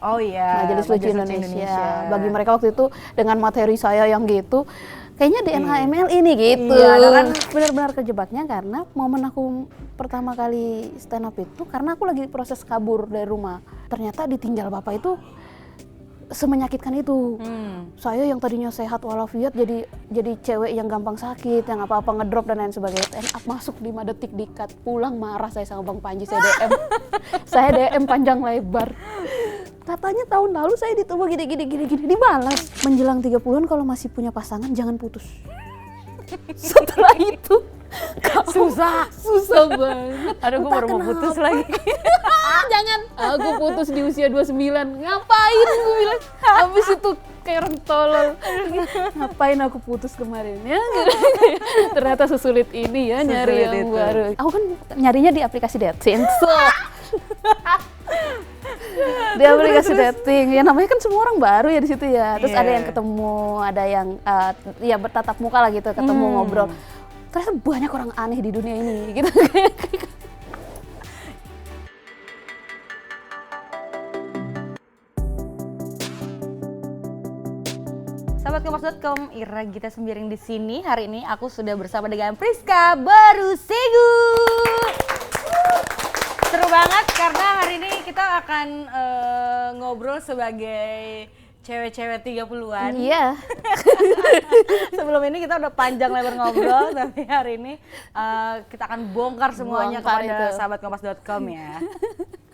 Oh iya, Majelis Lucu Indonesia. Bagi mereka waktu itu dengan materi saya yang gitu, kayaknya di NHML ini gitu. Iya, kan Benar-benar kejebaknya karena momen aku pertama kali stand up itu karena aku lagi proses kabur dari rumah. Ternyata ditinggal bapak itu semenyakitkan itu. Saya yang tadinya sehat walafiat jadi cewek yang gampang sakit, yang apa-apa ngedrop dan lain sebagainya. Stand up masuk 5 detik di-cut, pulang marah saya sama Bang Panji, saya DM. Saya DM panjang lebar. Katanya tahun lalu saya dituduh gini, dibalas. Menjelang 30-an kalau masih punya pasangan jangan putus. Setelah itu susah banget. Aduh, gue baru mau putus lagi. Jangan, aku putus di usia 29. Ngapain gue bilang? Habis itu kayak orang tolol. Ngapain aku putus kemarin ya? Ternyata sesulit ini ya nyari yang itu. baru. Aku kan nyarinya di aplikasi dating. Di aplikasi dating, ya namanya kan semua orang baru ya di situ ya. Terus ada yang ketemu, ada yang ya bertatap muka lah gitu, ketemu ngobrol. Ternyata banyak orang aneh di dunia ini gitu. Sahabat Kompas.com, Ira Gita Sembiring di sini. Hari ini aku sudah bersama dengan Priska Barusegu. Seru banget karena hari ini kita akan ngobrol sebagai cewek-cewek 30-an. Iya. Sebelum ini kita udah panjang lebar ngobrol, tapi hari ini kita akan bongkar semuanya Bongkar kepada itu. sahabat Kompas.com ya.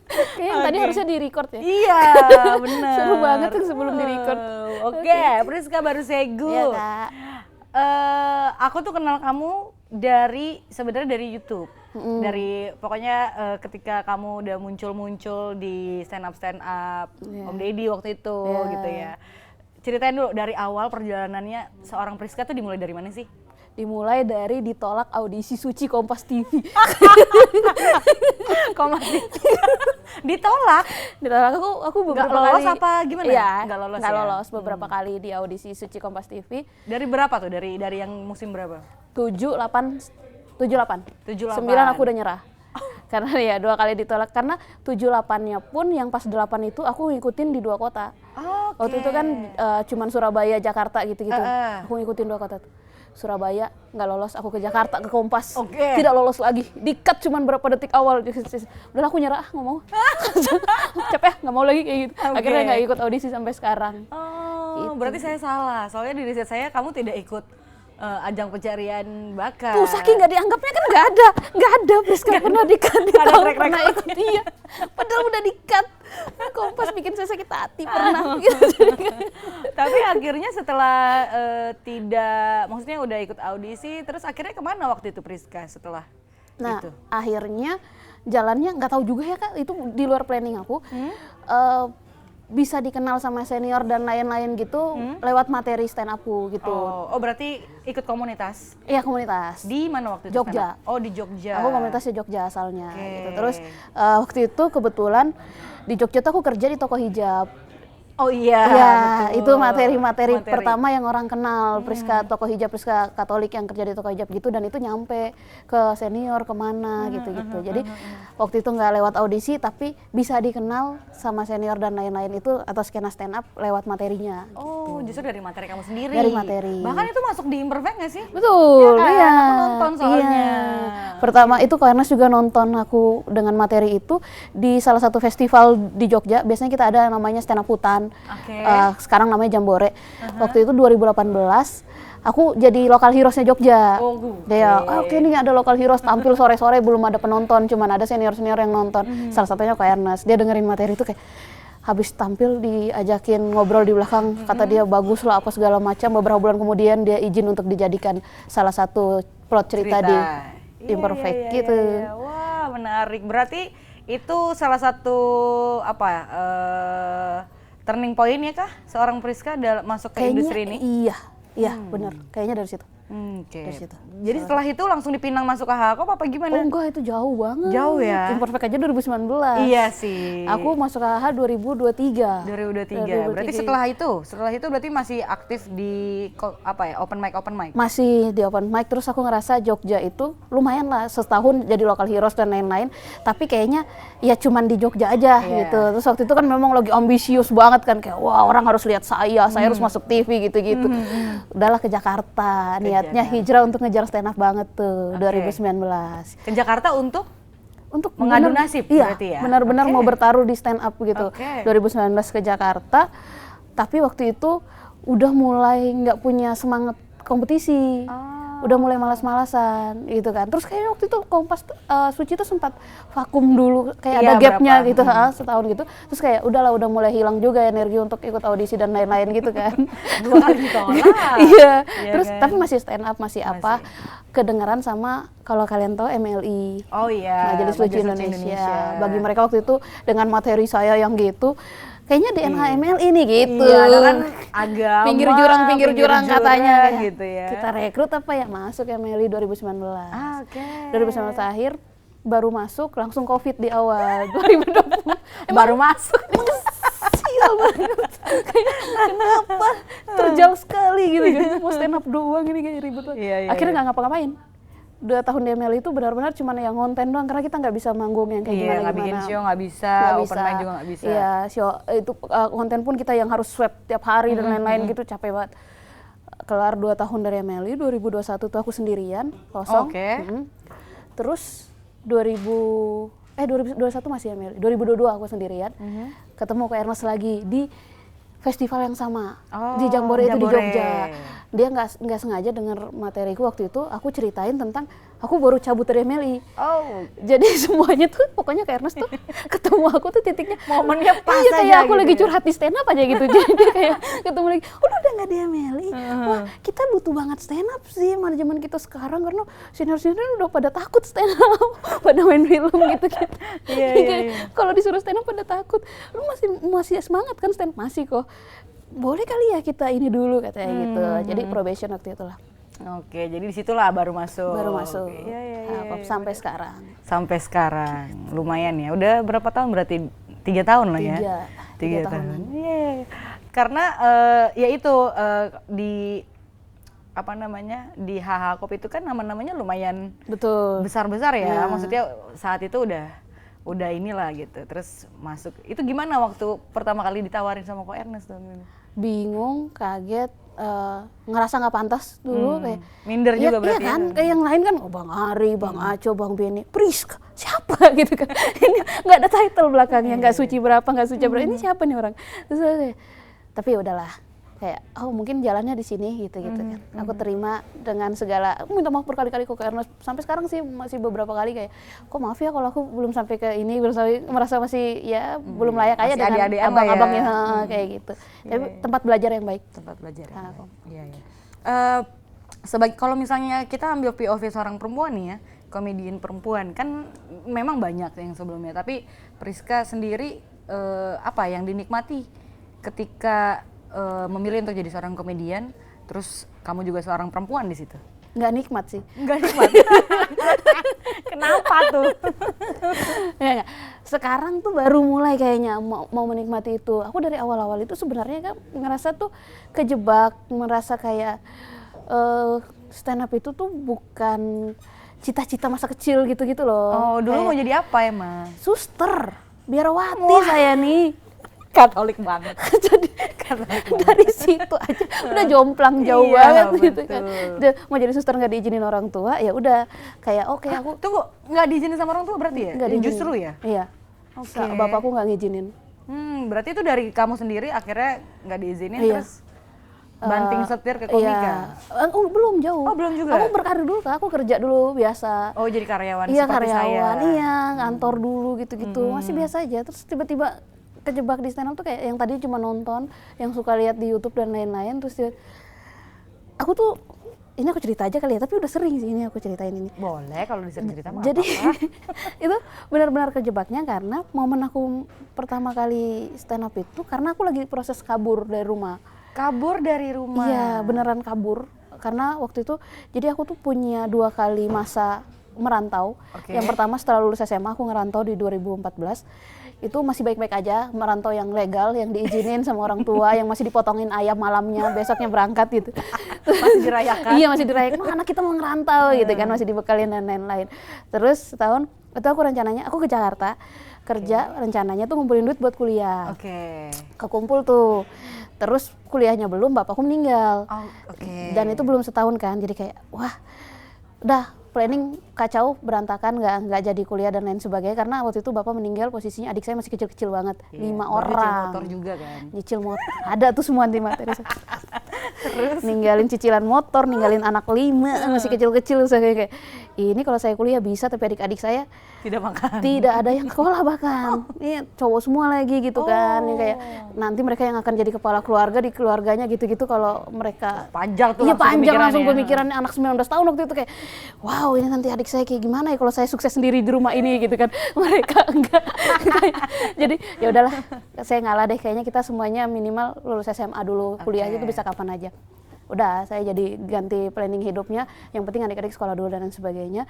Kayaknya tadi harusnya di-record ya. Iya, benar. Seru banget tuh sebelum di-record. Oke, Priska Barusegu. Iya, Kak. Aku tuh kenal kamu sebenarnya dari YouTube. Dari pokoknya ketika kamu udah muncul di stand up Om Deddy waktu itu gitu ya. Ceritain dulu dari awal perjalanannya seorang Priska tuh dimulai dari mana sih? Dimulai dari ditolak audisi Suci Kompas TV. Kompas TV. Ditolak? Ditolak aku beberapa Nggak lolos kali. apa gimana? Iya, Nggak nggak ya? lolos beberapa kali di audisi Suci Kompas TV. Dari berapa tuh? Dari yang musim berapa? 78. 78. 9 aku udah nyerah. Karena ya 2 kali ditolak, karena 78-nya pun yang pas 8 itu aku ngikutin di 2 kota. Waktu itu kan cuman Surabaya, Jakarta gitu-gitu. Aku ngikutin 2 kota tuh. Surabaya nggak lolos, aku ke Jakarta ke Kompas, tidak lolos lagi, di-cut cuman berapa detik awal. Udah aku nyerah, nggak mau. Capek, nggak mau lagi kayak gitu. Akhirnya nggak ikut audisi sampai sekarang. Oh, berarti saya salah. Soalnya di riset saya kamu tidak ikut ajang pencarian bakat. Tuh saking nggak dianggapnya kan nggak ada Priska pernah di-cut, pernah ikut iya. Padahal udah di-cut. Kompas bikin saya sakit hati pernah. Tapi akhirnya setelah maksudnya udah ikut audisi, terus akhirnya kemana waktu itu Priska setelah itu? Akhirnya jalannya nggak tahu juga ya Kak, itu di luar planning aku. Bisa dikenal sama senior dan lain-lain gitu lewat materi stand upku gitu. Oh, berarti ikut komunitas? Iya, komunitas. Di mana waktu itu? Jogja. Oh, di Jogja. Aku komunitasnya Jogja asalnya gitu. Terus waktu itu kebetulan di Jogja tuh aku kerja di toko hijab. Oh iya, Iya, betul. itu materi pertama yang orang kenal, Priska toko hijab, Priska Katolik yang kerja di toko hijab gitu, dan itu nyampe ke senior kemana gitu-gitu. Jadi waktu itu nggak lewat audisi, tapi bisa dikenal sama senior dan lain-lain itu atau skena stand up lewat materinya. Oh, justru dari materi kamu sendiri. Dari materi. Bahkan itu masuk di Imperfect nggak sih? Betul, Ya, iya. aku nonton soalnya. Iya. Pertama itu Ernest juga nonton aku dengan materi itu di salah satu festival di Jogja. Biasanya kita ada namanya stand up hutan. Sekarang namanya Jambore. Waktu itu 2018 aku jadi lokal heroesnya Jogja. Oke, ini ada lokal heroes tampil sore-sore, belum ada penonton, cuman ada senior-senior yang nonton. Salah satunya Ernest. Dia dengerin materi itu kayak habis tampil diajakin ngobrol di belakang, kata dia bagus lah apa segala macam. Beberapa bulan kemudian dia izin untuk dijadikan salah satu plot cerita di Imperfect gitu. Iya. Wah, menarik. Berarti itu salah satu turning point ya kah seorang Priska masuk ke industri ini? Iya, benar. Kayaknya dari situ. Oke. Dari situ. Jadi setelah itu langsung dipinang masuk ke Hakop apa gimana? Oh enggak, itu jauh banget. Jauh ya? Imperfect aja 2019. Iya sih. Aku masuk ke AH 2023. 2023. Berarti setelah itu berarti masih aktif di open mic? Masih di open mic, terus aku ngerasa Jogja itu lumayan lah, setahun jadi local heroes dan lain-lain, tapi kayaknya ya cuman di Jogja aja gitu. Terus waktu itu kan memang lagi ambisius banget kan, kayak wah orang harus lihat saya harus masuk TV gitu-gitu. Udahlah ke Jakarta, niatnya hijrah untuk ngejar stand up banget tuh 2019. Ke Jakarta untuk mengadu nasib iya, berarti ya? benar-benar mau bertaruh di stand up gitu. 2019 ke Jakarta, tapi waktu itu udah mulai nggak punya semangat kompetisi. Udah mulai malas-malasan gitu kan. Terus kayak waktu itu Kompas Suci tuh sempat vakum dulu, kayak ada gapnya gitu, setahun gitu. Terus kayak udahlah, udah mulai hilang juga energi untuk ikut audisi dan lain-lain gitu kan. 2 kali ditolak. Iya. Terus kan? Tapi masih stand up, masih apa? Kedengeran sama, kalau kalian tahu MLI. Oh iya. Majelis Lucu Indonesia. Bagi mereka waktu itu dengan materi saya yang gitu, kayaknya di NHML ini gitu. Iya, kan agama, pinggir jurang katanya gitu ya. Kita rekrut apa ya, masuk MLI 2019. 2019 akhir baru masuk, langsung Covid di awal 2020. Baru masuk. Sial banget. Kenapa terjal sekali gitu kan. Mau stand up doang ini kayak ribet banget. Akhirnya nggak ngapa-ngapain. 2 tahun di ML itu benar-benar cuma yang ngonten doang, karena kita nggak bisa manggung yang kayak gimana-gimana. Nggak bikin show, nggak bisa, open mic juga nggak bisa. Iya, show itu konten pun kita yang harus swab tiap hari dan lain-lain gitu, capek banget. Kelar 2 tahun dari MLI, 2021 tuh aku sendirian, kosong. Terus 2021 masih MLI, 2022 aku sendirian, ketemu Kak Ernest lagi di festival yang sama, di Jambore itu di Jogja. Dia nggak sengaja dengar materiku waktu itu, aku ceritain tentang aku baru cabut dari MLI. Jadi semuanya tuh pokoknya kayak Ernest tuh ketemu aku tuh titiknya momennya pas aja. Kayak aku gitu lagi curhat di stand up aja gitu. Jadi kayak ketemu lagi, udah nggak di MLI. Wah, kita butuh banget stand up sih manajemen kita sekarang, karena senior-senior udah pada takut stand up, pada main film gitu. Iya. Kalau disuruh stand up pada takut. Lu masih semangat kan stand up? Masih kok. Boleh kali ya kita ini dulu katanya gitu. Jadi probation waktu itu lah. Oke, jadi disitulah baru masuk. Iya. Sampai sekarang. Sampai sekarang, lumayan ya. Udah berapa tahun berarti? 3 tahun lah ya? 3 tahun. Iya. Karena ya itu di apa namanya, di HH Kop itu kan nama-namanya lumayan besar-besar ya. Maksudnya saat itu udah inilah gitu. Terus masuk. Itu gimana waktu pertama kali ditawarin sama Ko Ernest tuh? Bingung, kaget, ngerasa nggak pantas dulu, kayak minder juga berarti. Iya kan, kayak yang lain kan, Bang Ari, Bang Aco, Bang Benny, Priska, siapa gitu kan. Ini nggak ada title belakangnya, nggak suci berapa, ini siapa nih orang. Terus tapi ya udahlah, kayak mungkin jalannya di sini gitu kan. Aku terima dengan segala, aku minta maaf berkali-kali kok karena sampai sekarang sih masih beberapa kali kayak, kok maaf ya kalau aku belum sampai ke ini, merasa masih ya belum layak aja dengan abang-abang ya, kayak gitu. Tapi tempat belajar yang baik. Tempat belajar yang baik. Iya. Kalau misalnya kita ambil POV seorang perempuan nih ya, komedian perempuan kan memang banyak yang sebelumnya, tapi Priska sendiri apa yang dinikmati ketika memilih untuk jadi seorang komedian, terus kamu juga seorang perempuan di situ? Nggak nikmat sih. Nggak nikmat? Kenapa tuh? Ya, sekarang tuh baru mulai kayaknya mau menikmati itu. Aku dari awal-awal itu sebenarnya kan ngerasa tuh kejebak, merasa kayak stand up itu tuh bukan cita-cita masa kecil gitu-gitu loh. Dulu kayak, mau jadi apa emang? Suster, biarawati saya nih. Katolik banget. Jadi dari situ aja udah jomplang jauh banget gitu kan. Mau jadi suster nggak diizinin orang tua, ya udah kayak oke, aku tunggu, nggak diizinin sama orang tua berarti ya? Nggak diizinin. Justru ya? Iya. Bapakku nggak ngizinin. Berarti itu dari kamu sendiri akhirnya nggak diizinin terus banting setir ke komika? Iya. Belum jauh. Belum juga? Aku berkarir dulu, aku kerja dulu biasa. Jadi karyawan iya, seperti karyawan, saya? Iya, kantor dulu gitu-gitu. Masih biasa aja, terus tiba-tiba kejebak di stand up tuh kayak yang tadi cuma nonton, yang suka lihat di YouTube dan lain-lain, terus aku tuh, ini aku cerita aja kali ya, tapi udah sering sih ini aku ceritain ini. Boleh, kalau bisa cerita mah. Jadi itu benar-benar kejebaknya karena momen aku pertama kali stand up itu karena aku lagi proses kabur dari rumah. Kabur dari rumah? Iya, beneran kabur karena waktu itu jadi aku tuh punya 2 kali masa merantau. Oke. Yang pertama setelah lulus SMA aku ngerantau di 2014. Itu masih baik-baik aja, merantau yang legal, yang diizinin sama orang tua, yang masih dipotongin ayam malamnya, besoknya berangkat gitu. Masih dirayakan. Iya, masih dirayakan. Wah, anak kita mau ngerantau gitu kan, masih dibekalin dan lain-lain. Terus setahun itu aku rencananya aku ke Jakarta kerja, rencananya tuh ngumpulin duit buat kuliah. Oke. Kekumpul tuh. Terus kuliahnya belum, bapakku meninggal. Oh, oke. Dan itu belum setahun kan, jadi kayak wah, udah planning kacau, berantakan, nggak jadi kuliah dan lain sebagainya karena waktu itu bapak meninggal, posisinya adik saya masih kecil-kecil banget, 5 orang. Nyicil motor juga kan? Nyicil motor, ada tuh semua di materi. Terus ninggalin cicilan motor, ninggalin anak 5 masih kecil-kecil, saya kayak ini kalau saya kuliah bisa, tapi adik-adik saya Tidak makan. tidak ada yang sekolah bahkan. Ini cowok semua lagi gitu kan. Yang kayak nanti mereka yang akan jadi kepala keluarga di keluarganya gitu-gitu kalau mereka Panjang tuh. iya panjang langsung pemikirannya. pemikirannya anak 19 tahun waktu itu kayak wow, ini nanti adik saya kayak gimana ya kalau saya sukses sendiri di rumah ini gitu kan. Mereka enggak. Jadi ya udahlah, saya ngalah deh, kayaknya kita semuanya minimal lulus SMA dulu, kuliahnya itu bisa kapan aja. Udah, saya jadi ganti planning hidupnya, yang penting adik-adik sekolah dulu dan lain sebagainya.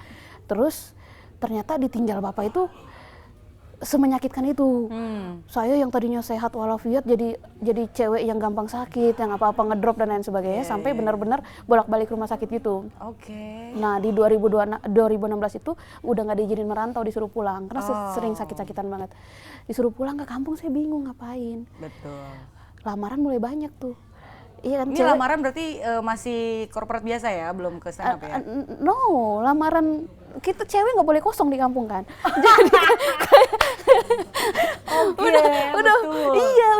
Terus ternyata ditinggal bapak itu semenyakitkan itu. Saya yang tadinya sehat walafiat jadi cewek yang gampang sakit, yang apa-apa ngedrop dan lain sebagainya, sampai benar-benar bolak-balik rumah sakit gitu. Oke. Nah di 2016 itu udah nggak diizinin merantau, disuruh pulang karena sering sakit-sakitan banget. Disuruh pulang ke kampung, saya bingung ngapain. Betul. Lamaran mulai banyak tuh. Iya kan, Ini lamaran berarti masih corporate biasa ya, belum ke stand up ya? no, lamaran kita cewek nggak boleh kosong di kampung kan. Jadi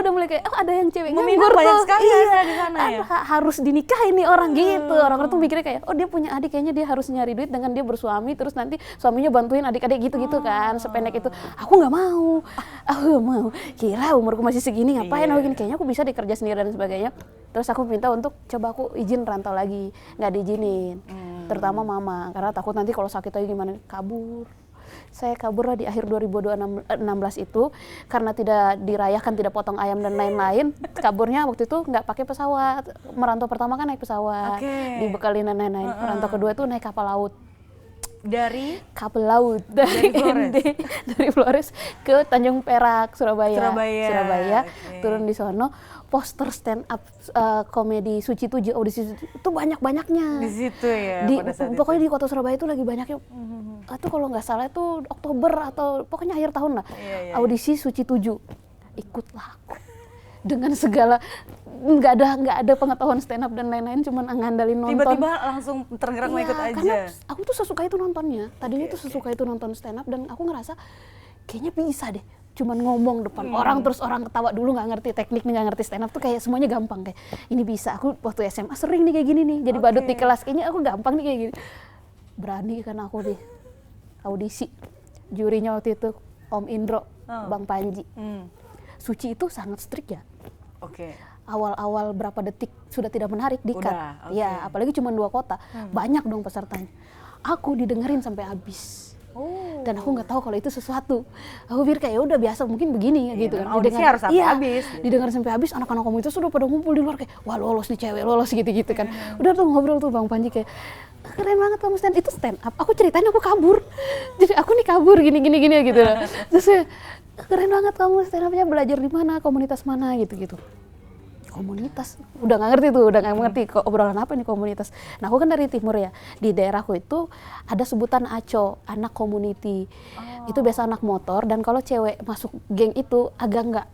udah mulai kayak udah yang cewek nganggur banyak tuh. sekali Iya, di sana ya. Harus dinikahin nih orang gitu. Orang-orang tuh mikirnya kayak dia punya adik, kayaknya dia harus nyari duit dengan dia bersuami, terus nanti suaminya bantuin adik-adik gitu-gitu kan. Sependek itu. Aku nggak mau. Kira umurku masih segini ngapain aku gini, kayaknya aku bisa dikerja sendiri dan sebagainya. Terus aku minta untuk coba aku izin rantau lagi, nggak diizinin. Terutama mama, karena takut nanti kalau sakit lagi gimana, kabur. Saya kabur lah di akhir 2016 itu karena tidak dirayakan, tidak potong ayam dan lain-lain. Kaburnya waktu itu nggak pakai pesawat. Merantau pertama kan naik pesawat, dibekalin dan lain-lain. Merantau kedua itu naik kapal laut. Dari kapal laut dari Flores ke Tanjung Perak, Surabaya. Turun di sono, poster stand up komedi Suci 7, audisi itu banyak-banyaknya di situ ya. Pokoknya di kota Surabaya itu lagi banyaknya. Itu kalau nggak salah itu Oktober atau pokoknya akhir tahun lah. Audisi Suci 7, ikutlah aku dengan segala nggak ada pengetahuan stand up dan lain-lain, cuman ngandalin nonton. Tiba-tiba langsung tergerak mau ikut aja. Karena aku tuh sesuka itu nontonnya. Tadinya tuh sesuka itu nonton stand up dan aku ngerasa kayaknya bisa deh. Cuman ngomong depan orang terus orang ketawa dulu, nggak ngerti teknik nih, nggak ngerti stand up tuh kayak semuanya gampang, kayak ini bisa. Aku waktu SMA sering nih kayak gini nih, jadi badut di kelas, kayaknya aku gampang nih kayak gini. Berani kan aku di audisi. Jurinya waktu itu Om Indro, Bang Panji. Suci itu sangat strict ya. Awal-awal berapa detik sudah tidak menarik di-cut. Ya, apalagi cuma 2 kota. Banyak dong pesertanya. Aku didengerin sampai habis. Dan aku nggak tahu kalau itu sesuatu. Aku pikir kayak udah biasa, mungkin begini gitu kan. Audisi harus sampai habis. Didengar sampai habis, anak-anak komunitas sudah pada ngumpul di luar kayak, wah lolos nih cewek, lolos gitu-gitu kan. Udah tuh ngobrol tuh Bang Panji kayak, keren banget kamu stand, itu stand up. Aku ceritain aku kabur. Jadi aku nih kabur gini gitu. Terus keren banget kamu stand up-nya, belajar di mana, komunitas mana gitu. Komunitas, udah nggak ngerti kok obrolan apa nih komunitas. Nah aku kan dari timur ya, di daerahku itu ada sebutan ACO, anak community. Itu biasa anak motor, dan kalau cewek masuk geng itu agak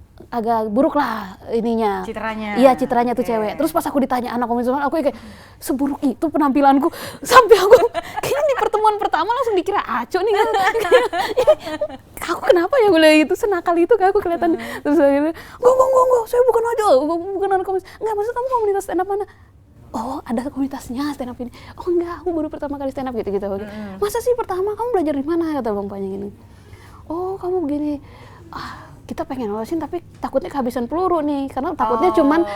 buruk lah ininya. Citranya. Iya, citranya tuh cewek. Terus pas aku ditanya anak komunitas, aku kayak seburuk itu penampilanku, sampai aku kayaknya di pertemuan pertama langsung dikira ACO nih kan. Aku kenapa ya boleh itu, senakal itu kan aku kelihatan. Terus akhirnya, enggak, saya bukan ACO, bukan anak komunitas. Enggak, maksud kamu komunitas stand up mana? Oh, ada komunitasnya stand up ini. Oh enggak, aku baru pertama kali stand up gitu. Masa sih pertama, kamu belajar di mana, kata Bang Panji gini. Oh, kamu begini. Kita pengen lolosin tapi takutnya kehabisan peluru nih, karena takutnya cuman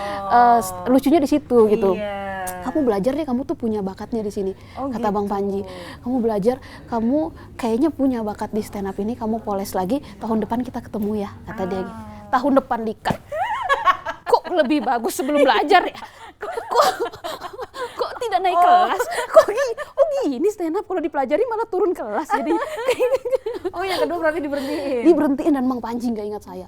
lucunya di situ gitu. Kamu belajar deh, kamu tuh punya bakatnya di sini, kata Bang Panji. Kamu belajar, kamu kayaknya punya bakat di stand up ini, kamu poles lagi, tahun depan kita ketemu ya, kata dia. Tahun depan di-cut. Kok lebih bagus sebelum belajar ya? Kok kok tidak naik kelas? Kok gini? Oh gini stand up kalau dipelajari malah turun kelas jadi. Oh yang kedua berarti diberhentiin. Diberhentiin dan Mang Panji nggak ingat saya.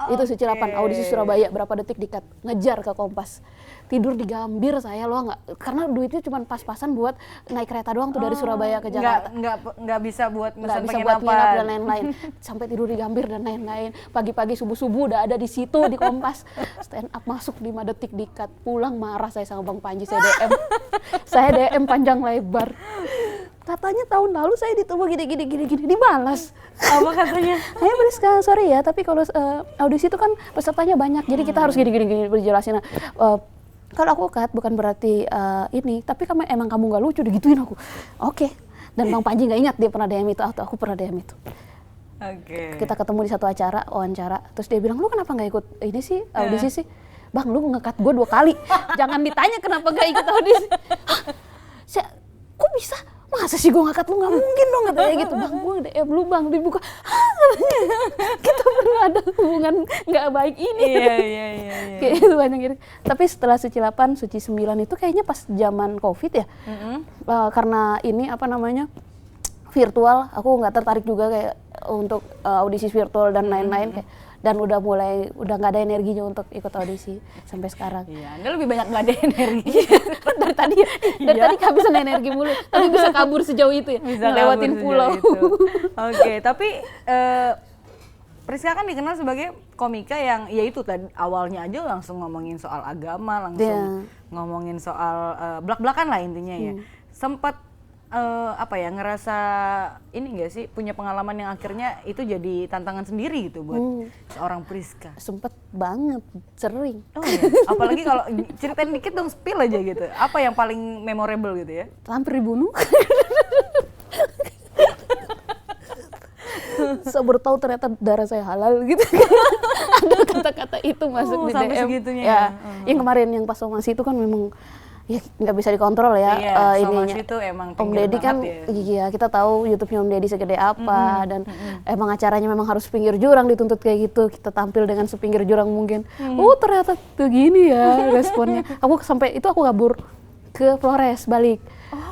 Itu Sucilapan audisi Surabaya berapa detik dikat ngejar ke Kompas. Tidur di Gambir saya loh nggak karena duitnya cuma pas-pasan buat naik kereta doang tuh dari Surabaya ke Jakarta. Nggak bisa buat Nggak mesen bisa buat nginap penginapan. dan lain-lain. Sampai tidur di Gambir dan lain-lain. Pagi-pagi subuh-subuh udah ada di situ di Kompas. Stand up masuk 5 detik dikat. Pulang marah saya sama Bang Panji, saya DM. Saya DM panjang lebar. Katanya tahun lalu saya ditunggu gini dibalas. Apa katanya? Saya Priska, sorry ya, tapi kalau audisi itu kan pesertanya banyak, jadi kita harus gini berjelasin. Kalau aku cut bukan berarti ini, tapi emang kamu nggak lucu, digituin aku. Oke. Dan Bang Panji nggak ingat dia pernah DM itu atau aku pernah DM itu. Oke. Kita ketemu di satu acara wawancara, terus dia bilang lu kenapa nggak ikut ini sih audisi sih? Bang, lu nge-cut gue 2 kali. Jangan ditanya kenapa nggak ikut audisi. Hah? Kok bisa? Masa sih gue ngangkat lu, nggak mungkin dong katanya gitu. Bang, gue DM lu bang, dibuka. Katanya kita pernah ada hubungan nggak baik ini. Iya. Kayak itu banyak gitu. Tapi setelah Suci 8, Suci 9 itu kayaknya pas zaman COVID ya. Karena ini apa namanya virtual, aku nggak tertarik juga kayak untuk audisi virtual dan lain-lain kayak. Dan udah nggak ada energinya untuk ikut audisi sampai sekarang. Iya, Anda lebih banyak nggak ada energi. dari tadi kehabisan energi mulu, tapi bisa kabur sejauh itu ya, Bisa ngelewatin pulau. Oke, tapi Priska kan dikenal sebagai komika yang ya itu tadi awalnya aja langsung ngomongin soal agama, langsung ngomongin soal blak-blakan lah intinya ya. Sempat ngerasa ini enggak sih punya pengalaman yang akhirnya itu jadi tantangan sendiri gitu buat seorang Priska? Sempet banget, sering. Oh iya. Apalagi kalau ceritain dikit dong, spill aja gitu. Apa yang paling memorable gitu ya? Hampir dibunuh. Sabar tahu ternyata darah saya halal gitu. Ada kata-kata itu masuk di sampai DM. Segitunya Ya, yang kemarin yang pas somasi itu kan memang ya nggak bisa dikontrol ya. Iya, ininya. itu emang Om Deddy kan, ya. iya kita tahu YouTube-nya Om Deddy segede apa dan emang acaranya memang harus pinggir jurang dituntut kayak gitu. Kita tampil dengan sepinggir jurang mungkin. Ternyata begini ya responnya. Aku kabur ke Flores balik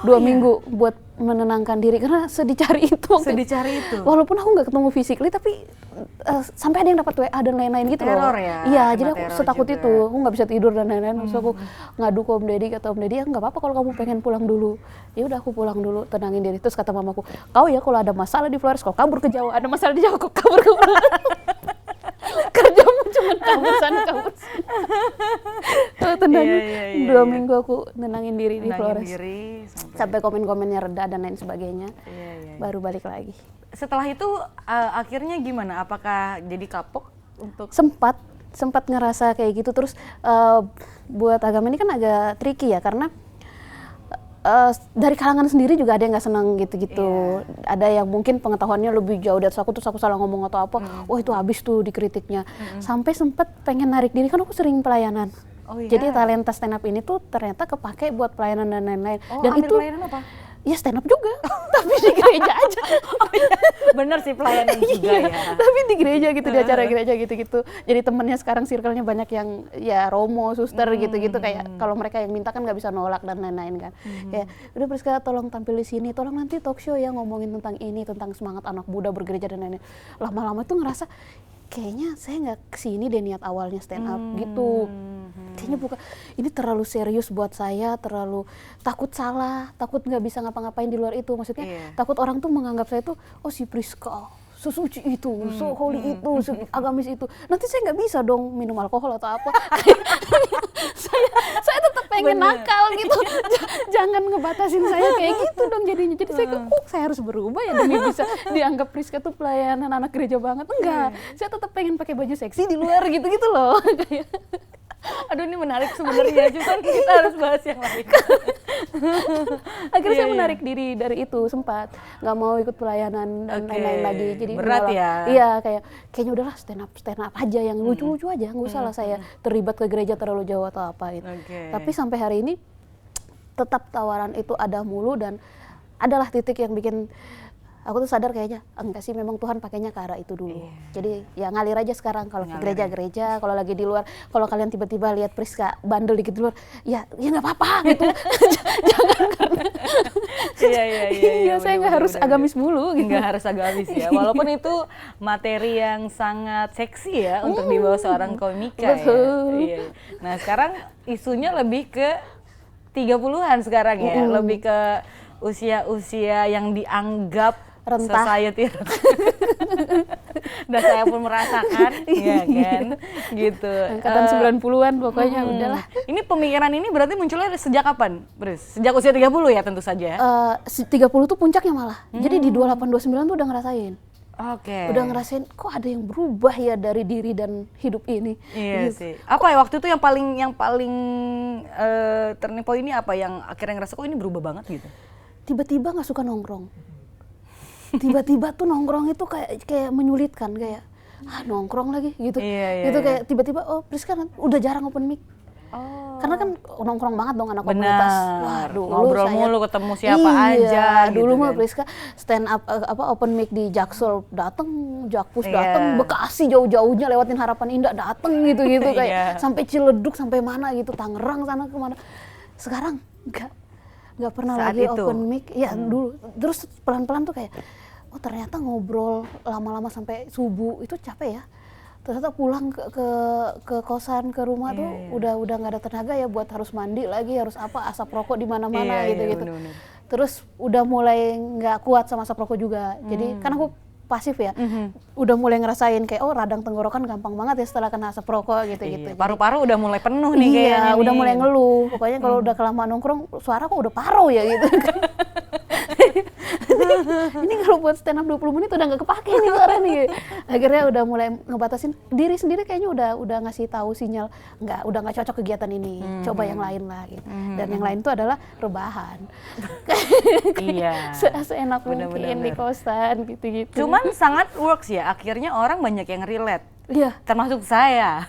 2 minggu buat menenangkan diri karena sedicari itu. Walaupun aku nggak ketemu physically tapi sampai ada yang dapat WA dan lain-lain gitu teror loh. Ya, iya, jadi aku setakut juga. itu. Aku nggak bisa tidur dan lain-lain. Terus aku ngadu ke Om Deddy, kata Om Deddy ya nggak apa-apa kalau kamu pengen pulang dulu. Ya udah aku pulang dulu, tenangin diri. Terus kata mamaku, kau ya kalau ada masalah di Flores, kau kabur ke Jawa. Ada masalah di Jawa, kau kabur ke Flores. Kerjamu cuma kabur sana kabur sini. Tenangin 2 minggu aku nenangin diri di Flores. Sampai komen-komennya reda dan lain sebagainya. Baru balik lagi. Setelah itu akhirnya gimana? Apakah jadi kapok untuk? Sempat ngerasa kayak gitu. Terus buat agama ini kan agak tricky ya karena dari kalangan sendiri juga ada yang nggak senang gitu-gitu. Ada yang mungkin pengetahuannya lebih jauh dari aku, terus aku salah ngomong atau apa. Wah itu habis tuh dikritiknya. Sampai sempat pengen narik diri, kan aku sering pelayanan. Jadi talenta stand up ini tuh ternyata kepake buat pelayanan dan lain-lain. Dan itu pelayanan apa? Ya stand up juga, tapi di gereja aja. Bener sih pelayanan juga ya. Tapi di gereja gitu, di acara gereja gitu-gitu. Jadi temennya sekarang circle-nya banyak yang ya romo, suster gitu-gitu. Kayak kalau mereka yang minta kan nggak bisa nolak dan lain-lain kan. Kayak udah Priska tolong tampil di sini, tolong nanti talk show ya ngomongin tentang ini, tentang semangat anak muda bergereja dan lain-lain. Lama-lama tuh ngerasa kayaknya saya nggak kesini deh niat awalnya stand up gitu. Kayaknya bukan, ini terlalu serius buat saya, terlalu takut salah, takut nggak bisa ngapa-ngapain di luar itu. Maksudnya takut orang tuh menganggap saya tuh, oh si Priska, sesuci itu, so holy itu, agamis itu. Nanti saya nggak bisa dong minum alkohol atau apa. saya tetap pengen nakal gitu. Jangan ngebatasin saya kayak gitu dong jadinya. Jadi saya harus berubah ya demi bisa dianggap Priska tuh pelayanan anak gereja banget. Enggak, saya tetap pengen pakai baju seksi di luar gitu-gitu loh. Aduh ini menarik sebenarnya, cuman kita harus bahas yang lain. Akhirnya saya menarik diri dari itu, sempat nggak mau ikut pelayanan dan lain-lain lagi. Jadi berat ya? Iya, kayaknya udahlah stand up aja yang lucu-lucu aja, nggak usah lah saya terlibat ke gereja terlalu jauh atau apa gitu. Tapi sampai hari ini tetap tawaran itu ada mulu dan adalah titik yang bikin aku tuh sadar kayaknya enggak sih, memang Tuhan pakainya ke arah itu dulu. Jadi ya ngalir aja sekarang, kalau ke gereja-gereja, kalau lagi di luar, kalau kalian tiba-tiba lihat Priska bandel dikit di luar, ya nggak apa-apa gitu. Jangan karena iya, saya nggak harus agamis mulu gitu. Nggak harus agamis ya, walaupun itu materi yang sangat seksi ya untuk dibawa seorang komika. Betul. Ya. Iya. Nah sekarang isunya lebih ke 30-an sekarang ya, lebih ke usia-usia yang dianggap rentah. Society. Dan saya pun merasakan, ya kan, gitu. Angkatan 90-an pokoknya udahlah. Ini pemikiran ini berarti munculnya sejak kapan, Pris? Sejak usia 30 ya tentu saja? 30 tuh puncaknya malah. Jadi di 28-29 tuh udah ngerasain. Oke. Udah ngerasain kok ada yang berubah ya dari diri dan hidup ini. Iya gitu. sih. Apa ya waktu itu yang paling turning point ini apa yang akhirnya ngerasa kok ini berubah banget gitu? Tiba-tiba nggak suka nongkrong. Tiba-tiba tuh nongkrong itu kayak menyulitkan, kayak nongkrong lagi gitu. Gitu kayak tiba-tiba Priska udah jarang open mic. Karena kan nongkrong banget dong anak komunitas. Wah, dulu ngobrol mulu, ketemu siapa aja dulu gitu mah kan. Priska stand up open mic di Jaksel dateng, Jakpus dateng, Bekasi jauh-jauhnya lewatin Harapan Indah dateng gitu-gitu kayak sampai Ciledug, sampai mana gitu, Tangerang sana kemana. Sekarang nggak pernah Saat lagi itu. open mic. Ya dulu, terus pelan-pelan tuh kayak ternyata ngobrol lama-lama sampai subuh itu capek ya. Ternyata pulang ke kosan, ke rumah tuh udah nggak ada tenaga ya buat harus mandi lagi, harus asap rokok di mana-mana gitu. Bener-bener. Terus udah mulai nggak kuat sama asap rokok juga. Jadi kan aku pasif ya, udah mulai ngerasain kayak radang tenggorokan gampang banget ya setelah kena asap rokok gitu. Paru-paru udah mulai penuh nih kayaknya. Iya, udah mulai ngeluh. Pokoknya kalau udah kelamaan nongkrong, suara kok udah paru ya gitu. Ini kalau buat stand up 20 menit udah nggak kepake nih suara nih. Akhirnya udah mulai ngebatasin diri sendiri, kayaknya udah ngasih tahu sinyal udah nggak cocok kegiatan ini. Coba yang lain lah gitu. Dan yang lain itu adalah rebahan. Iya. Seenak mungkin di kosan gitu-gitu. Cuman sangat works ya, akhirnya orang banyak yang relate. Iya. Termasuk saya.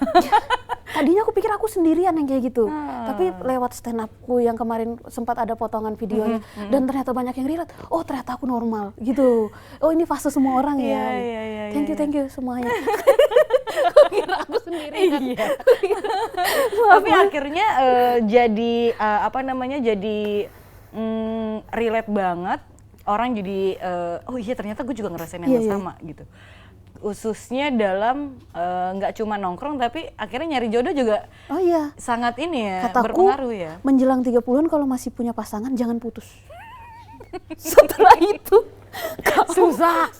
Tadinya aku pikir aku sendirian yang kayak gitu, tapi lewat stand upku yang kemarin sempat ada potongan videonya, dan ternyata banyak yang relate. Oh ternyata aku normal gitu. Oh ini fase semua orang ya. Thank you semuanya. Aku kira aku sendirian. Iya. Tapi akhirnya jadi jadi relate banget. Orang jadi oh iya ternyata gue juga ngerasain yang sama gitu. Khususnya dalam nggak cuma nongkrong tapi akhirnya nyari jodoh juga sangat ini ya. Kataku, berpengaruh ya. Menjelang 30-an kalau masih punya pasangan jangan putus. Setelah itu susah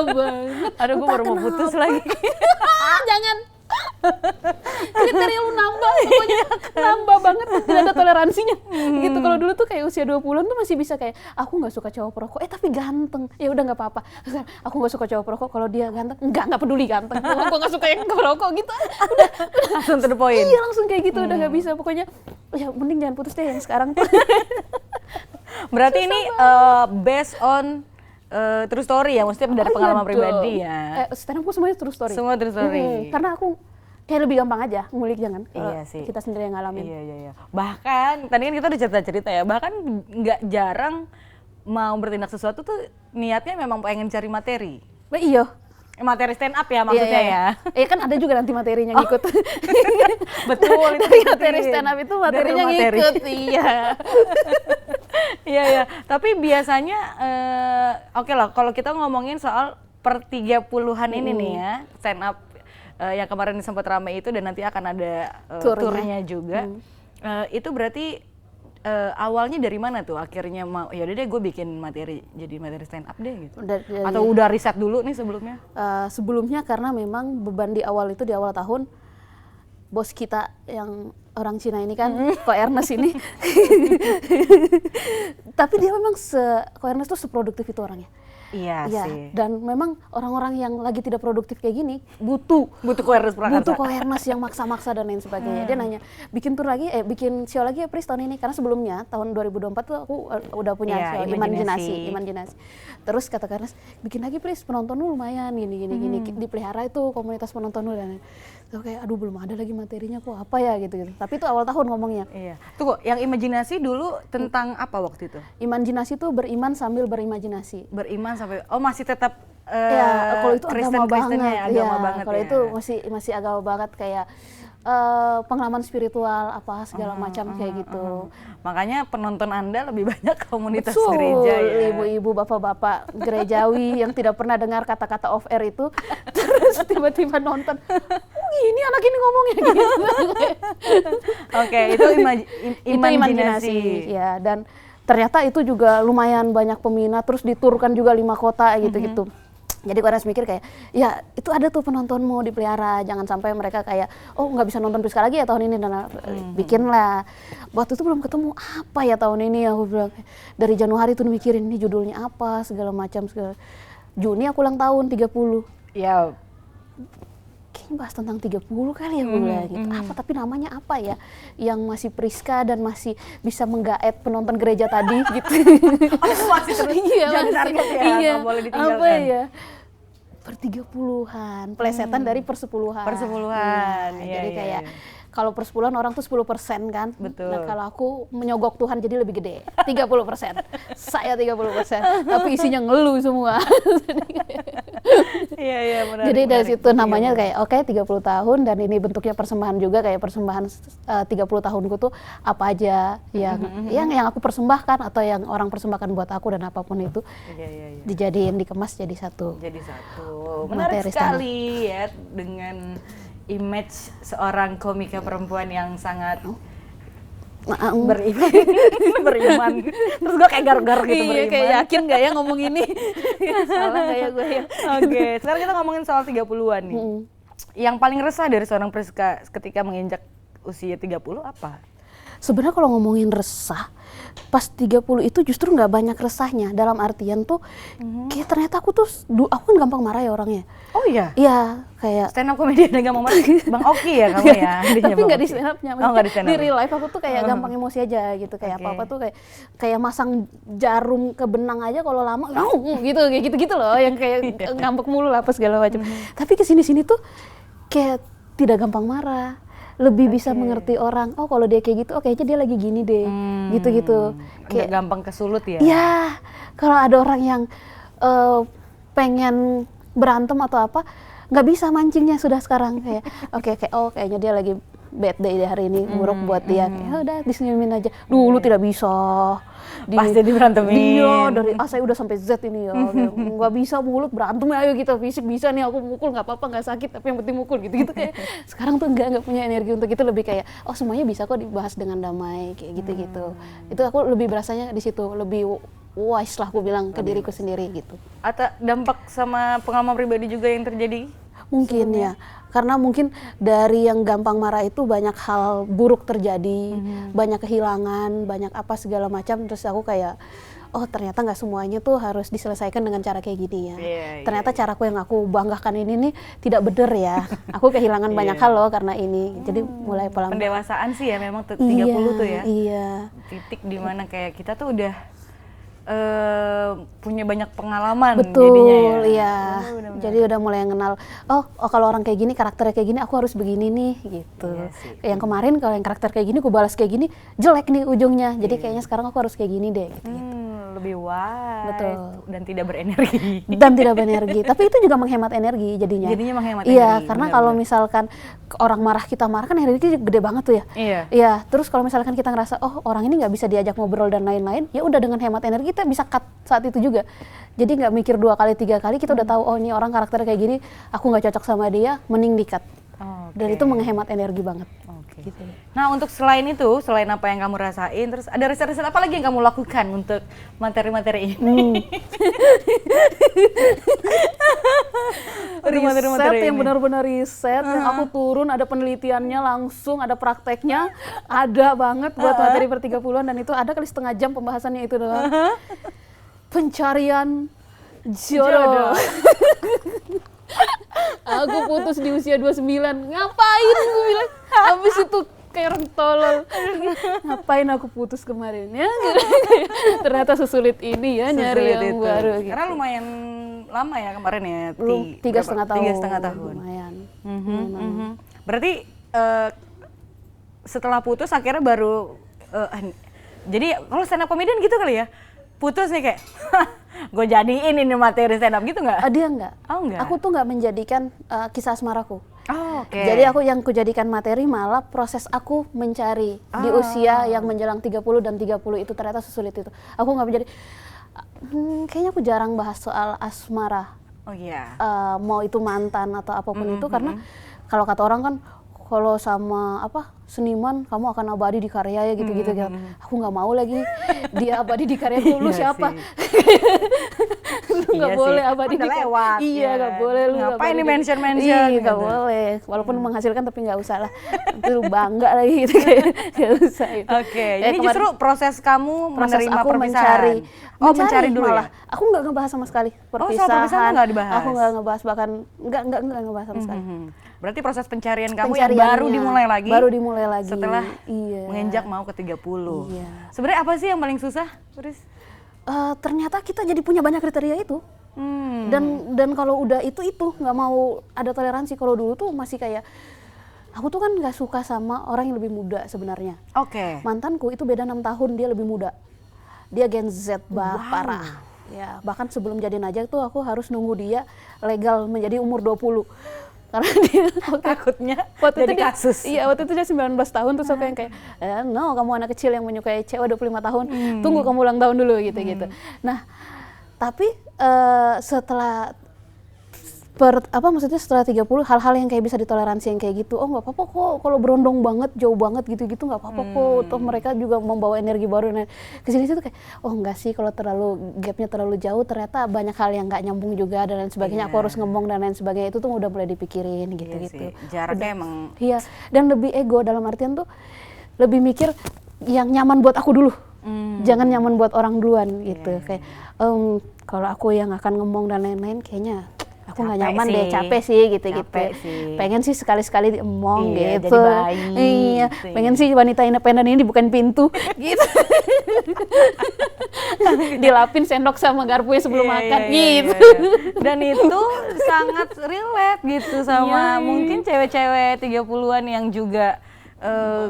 banget. Aduh gue baru mau putus lagi. Jangan. Kriteria lu nambah, pokoknya nambah banget, tidak ada toleransinya. Gitu. Kalau dulu tuh kayak usia 20-an tuh masih bisa kayak aku nggak suka cowok perokok, tapi ganteng. Ya udah nggak apa-apa. Aku nggak suka cowok perokok, kalau dia ganteng, nggak peduli ganteng. Aku nggak suka yang perokok gitu. Udah Langsung to the point. Iya langsung kayak gitu, udah nggak bisa. Pokoknya ya mending jangan putus deh yang sekarang tuh. Berarti ini based on true story ya, maksudnya dari pengalaman pribadi ya. Stand up semuanya true story. Semua true story. Karena aku kayak lebih gampang aja ngulik, jangan Iya sih. kita sendiri yang ngalamin. Iya. Bahkan tadi kan kita udah cerita-cerita ya, bahkan nggak jarang mau bertindak sesuatu tuh niatnya memang pengen cari materi. Iya. Materi stand up ya maksudnya ya. Iya kan ada juga nanti materinya ngikut. Betul itu. Materi stand up itu materinya ngikut. Iya. Iya. Tapi biasanya oke lah kalau kita ngomongin soal per 30-an ini nih ya, stand up yang kemarin sempat ramai itu dan nanti akan ada turnya juga. Itu berarti awalnya dari mana tuh akhirnya mau ya udah deh gue bikin jadi materi stand up deh gitu. Atau udah riset dulu nih sebelumnya? Sebelumnya karena memang beban di awal tahun bos kita yang orang Cina ini kan, Ko Ernest ini. Tapi dia memang Ko Ernest tuh seproduktif itu orangnya. Iya sih. Dan memang orang-orang yang lagi tidak produktif kayak gini butuh awareness Prakarsa. Butuh awareness yang maksa-maksa dan lain sebagainya. Dia nanya, bikin show lagi ya Pris tahun ini, karena sebelumnya tahun 2024 tuh aku udah punya show Imajinasi. Terus kata Ernest, bikin lagi Pris, penonton lu lumayan gini, dipelihara itu komunitas penonton lu dan Terus kayak aduh belum ada lagi materinya kok apa ya gitu. Tapi itu awal tahun ngomongnya. Iya. Tunggu, yang imajinasi dulu tentang apa waktu itu? Imajinasi tuh beriman sambil berimajinasi. Beriman sampai masih tetap Ya, kalau itu agama banget. Ya, agama banget kalau ya. itu masih agama banget kayak pengalaman spiritual apa segala macam kayak gitu. Makanya penonton Anda lebih banyak komunitas Betul, gereja ya. ibu-ibu, bapak-bapak gerejawi yang tidak pernah dengar kata-kata off air itu, terus tiba-tiba nonton, ini anak ini ngomongnya gitu. Oke, itu Itu imajinasi. Ya, dan ternyata itu juga lumayan banyak peminat, terus diturkan juga 5 kota gitu-gitu. Jadi gue harus mikir kayak, ya itu ada tuh penonton mau dipelihara, jangan sampai mereka kayak, oh nggak bisa nonton Priska lagi ya tahun ini, dan bikin lah. Waktu itu belum ketemu apa ya tahun ini, aku bilang dari Januari tuh mikirin ini judulnya apa, segala macam. Juni aku ulang tahun 30. Ya, Kayaknya bahas tentang 30 kali ya gue bilang gitu. Apa, tapi namanya apa ya yang masih Priska dan masih bisa menggaet penonton gereja tadi gitu. itu masih terus jadi target ya, nggak boleh ditinggalkan. Apa ya? Per-30-an, plesetan dari persepuluhan. Persepuluhan, Nah, iya, jadi iya, kayak iya. kalau persepuluhan orang tuh 10% kan. Betul. Nah, kalau aku menyogok Tuhan jadi lebih gede, 30%. Saya 30%, tapi isinya ngeluh semua. Iya, menarik. Jadi dari menarik. situ namanya kayak oke 30 tahun dan ini bentuknya persembahan juga, kayak persembahan 30 tahunku tuh apa aja yang aku persembahkan atau yang orang persembahkan buat aku dan apapun itu Iya. dijadiin, dikemas jadi satu. Jadi satu. Menarik Materi sekali ya dengan image seorang komika perempuan yang sangat beriman. Terus gue kayak gar-gar gitu Iya, beriman. kayak yakin gak ya ngomong ini? Salah gak ya gue ya? Oke, sekarang kita ngomongin soal 30-an nih. Yang paling resah dari seorang Priska ketika menginjak usia 30 apa? Sebenarnya kalau ngomongin resah, pas 30 itu justru nggak banyak resahnya. Dalam artian tuh, kayak ternyata aku kan gampang marah ya orangnya. Oh iya? Iya, kayak Stand up comedian dan gampang marah. Bang Oki ya kamu ya? tapi nggak di stand up-nya. Oh, nggak di stand up. Di real life aku tuh kayak gampang emosi aja gitu. Kayak apa-apa tuh kayak masang jarum ke benang aja kalau lama gitu, kayak gitu-gitu loh. Yang kayak ngambek mulu lah apa segala macam. Tapi kesini-sini tuh kayak tidak gampang marah. Lebih bisa mengerti orang, oh kalau dia kayak gitu, oh kayaknya dia lagi gini deh, gitu-gitu. Kayak gampang kesulut ya? Iya, kalau ada orang yang pengen berantem atau apa, nggak bisa mancingnya sudah sekarang kayak, oh kayaknya dia lagi bad day di hari ini, buruk buat dia. Ya udah disenyumin aja. Dulu tidak bisa. Pasti diberantemin. Iya, dari A saya udah sampai Z ini ya. Nggak bisa mulut berantem, ayo kita fisik bisa nih, aku mukul nggak apa-apa, nggak sakit, tapi yang penting mukul gitu kayak. Sekarang tuh nggak punya energi untuk itu, lebih kayak oh semuanya bisa kok dibahas dengan damai kayak gitu. Itu aku lebih berasanya di situ, lebih wise lah aku bilang ke diriku sendiri gitu. Atau dampak sama pengalaman pribadi juga yang terjadi? Mungkin ya, karena mungkin dari yang gampang marah itu banyak hal buruk terjadi, banyak kehilangan, banyak apa segala macam. Terus aku kayak, oh ternyata nggak semuanya tuh harus diselesaikan dengan cara kayak gini ya. Ternyata caraku yang aku banggakan ini nih tidak bener ya. Aku kehilangan banyak hal loh karena ini. Jadi mulai pelan. Pendewasaan sih ya memang 30 tuh ya. Iya. Titik dimana kayak kita tuh udah punya banyak pengalaman. Betul, jadinya ya. iya. Jadi udah mulai kenal, oh kalau orang kayak gini, karakternya kayak gini, aku harus begini nih, gitu. Iya sih. Kayak yang kemarin, kalau yang karakter kayak gini, aku balas kayak gini, jelek nih ujungnya. Jadi kayaknya sekarang aku harus kayak gini deh, gitu. Lebih wise. Betul. Dan tidak berenergi. Dan tidak berenergi, tapi itu juga menghemat energi jadinya. Jadinya menghemat Iya, energi, karena benar-benar. kalau misalkan orang marah, kita marah kan energi gede banget tuh ya. Iya. Iya, terus kalau misalkan kita ngerasa, oh orang ini nggak bisa diajak ngobrol dan lain-lain, ya udah dengan hemat energi kita bisa cut saat itu juga. Jadi nggak mikir 2 kali 3 kali, kita udah tahu oh ini orang karakternya kayak gini, aku nggak cocok sama dia, mending di cut. Dan itu menghemat energi banget. Gitu. Nah untuk selain itu, selain apa yang kamu rasain, terus ada riset-riset apa lagi yang kamu lakukan untuk materi-materi ini? Riset yang benar-benar riset, yang aku turun, ada penelitiannya langsung, ada prakteknya, ada banget buat materi per 30-an, dan itu ada kali setengah jam pembahasannya itu doang. Pencarian jodoh. Aku putus di usia 29, ngapain gue bilang, habis itu kayak orang tolol. Ngapain aku putus kemarin ya? Ternyata sesulit ini ya nyari yang baru. Gitu. Karena lumayan lama ya kemarin ya. 3,5 tahun. 3,5 tahun. Lumayan. Berarti setelah putus akhirnya baru jadi kalau stand up comedian gitu kali ya, putus nih kayak gue jadiin ini materi stand up gitu nggak? Dia nggak. Oh nggak. Aku tuh nggak menjadikan kisah asmaraku. Oh, oke. Jadi aku yang kujadikan materi malah proses aku mencari di usia yang menjelang 30 dan 30 itu ternyata sesulit itu. Aku nggak menjadi kayaknya aku jarang bahas soal asmara. Oh iya. Mau itu mantan atau apapun itu karena kalau kata orang kan kalau sama seniman kamu akan abadi di karya ya gitu-gitu kan. Aku nggak mau lagi dia abadi di karya dulu siapa. Lu nggak boleh abadi di lewat. Iya nggak boleh lu. Ngapain ini mention Iya nggak boleh. Walaupun menghasilkan tapi nggak usah lah. Itu bangga lagi gitu kayak nggak usah itu. Oke. Jadi justru proses kamu menerima perpisahan. Mencari dulu malah. Ya? Aku nggak ngebahas sama sekali perpisahan. Soal perpisahan nggak dibahas. Aku nggak ngebahas bahkan nggak ngebahas sama sekali. Berarti proses pencarian kamu yang baru dimulai lagi. Baru dimulai lagi. Setelah menginjak mau ke 30. Iya. Sebenarnya apa sih yang paling susah, Riz? Ternyata kita jadi punya banyak kriteria itu. Dan kalau udah itu nggak mau ada toleransi. Kalau dulu tuh masih kayak aku tuh kan nggak suka sama orang yang lebih muda sebenarnya. Oke. Mantanku itu beda 6 tahun, dia lebih muda. Dia Gen Z parah. Ya, bahkan sebelum jadian aja tuh aku harus nunggu dia legal menjadi umur 20. Karena dia takutnya waktu jadi itu kasus. Waktu itu dia 19 tahun terus aku yang kayak no, kamu anak kecil yang menyukai cewek 25 tahun. Tunggu kamu ulang tahun dulu gitu. Nah, tapi setelah setelah 30 hal-hal yang kayak bisa ditoleransi yang kayak gitu, oh nggak apa-apa kok kalau berondong banget jauh banget gitu-gitu nggak apa-apa kok, toh mereka juga membawa energi baru. Nah kesini tuh kayak oh enggak sih, kalau gapnya terlalu jauh ternyata banyak hal yang nggak nyambung juga dan lain sebagainya. Aku harus ngomong dan lain sebagainya, itu tuh udah mulai dipikirin gitu. Jaraknya emang dan lebih ego dalam artian tuh lebih mikir yang nyaman buat aku dulu, jangan nyaman buat orang duluan gitu. Kayak kalau aku yang akan ngomong dan lain-lain kayaknya aku nggak nyaman deh, capek sih gitu. Pengen sih sekali-sekali diemong gitu. Jadi bayi, iya, gitu. Pengen sih wanita independen ini dibukain pintu gitu. Dilapin sendok sama garpunya sebelum makan gitu. Dan itu sangat relate gitu sama mungkin cewek-cewek 30-an yang juga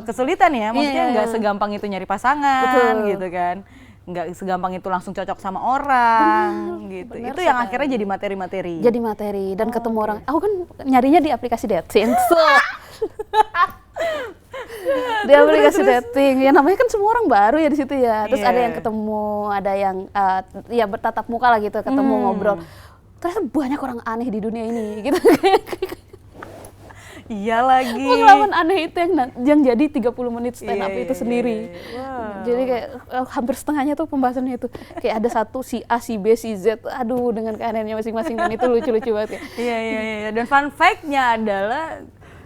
kesulitan ya, maksudnya nggak segampang itu nyari pasangan. Gitu kan. Nggak segampang itu langsung cocok sama orang gitu. Itu yang akhirnya jadi materi-materi. Jadi materi dan ketemu orang. Aku kan nyarinya di aplikasi dating. Di aplikasi dating. Ya namanya kan semua orang baru ya di situ ya. Terus ada yang ketemu, ada yang ya bertatap muka lah gitu, ketemu ngobrol. Ternyata banyak orang aneh di dunia ini gitu. Iya lagi. Pengalaman aneh itu yang jadi 30 menit stand up itu sendiri. Wow. Jadi kayak hampir setengahnya tuh pembahasannya itu. Kayak ada satu si A, si B, si Z. Aduh dengan keanehannya masing-masing dan itu lucu-lucu banget. Iya. Dan fun fact-nya adalah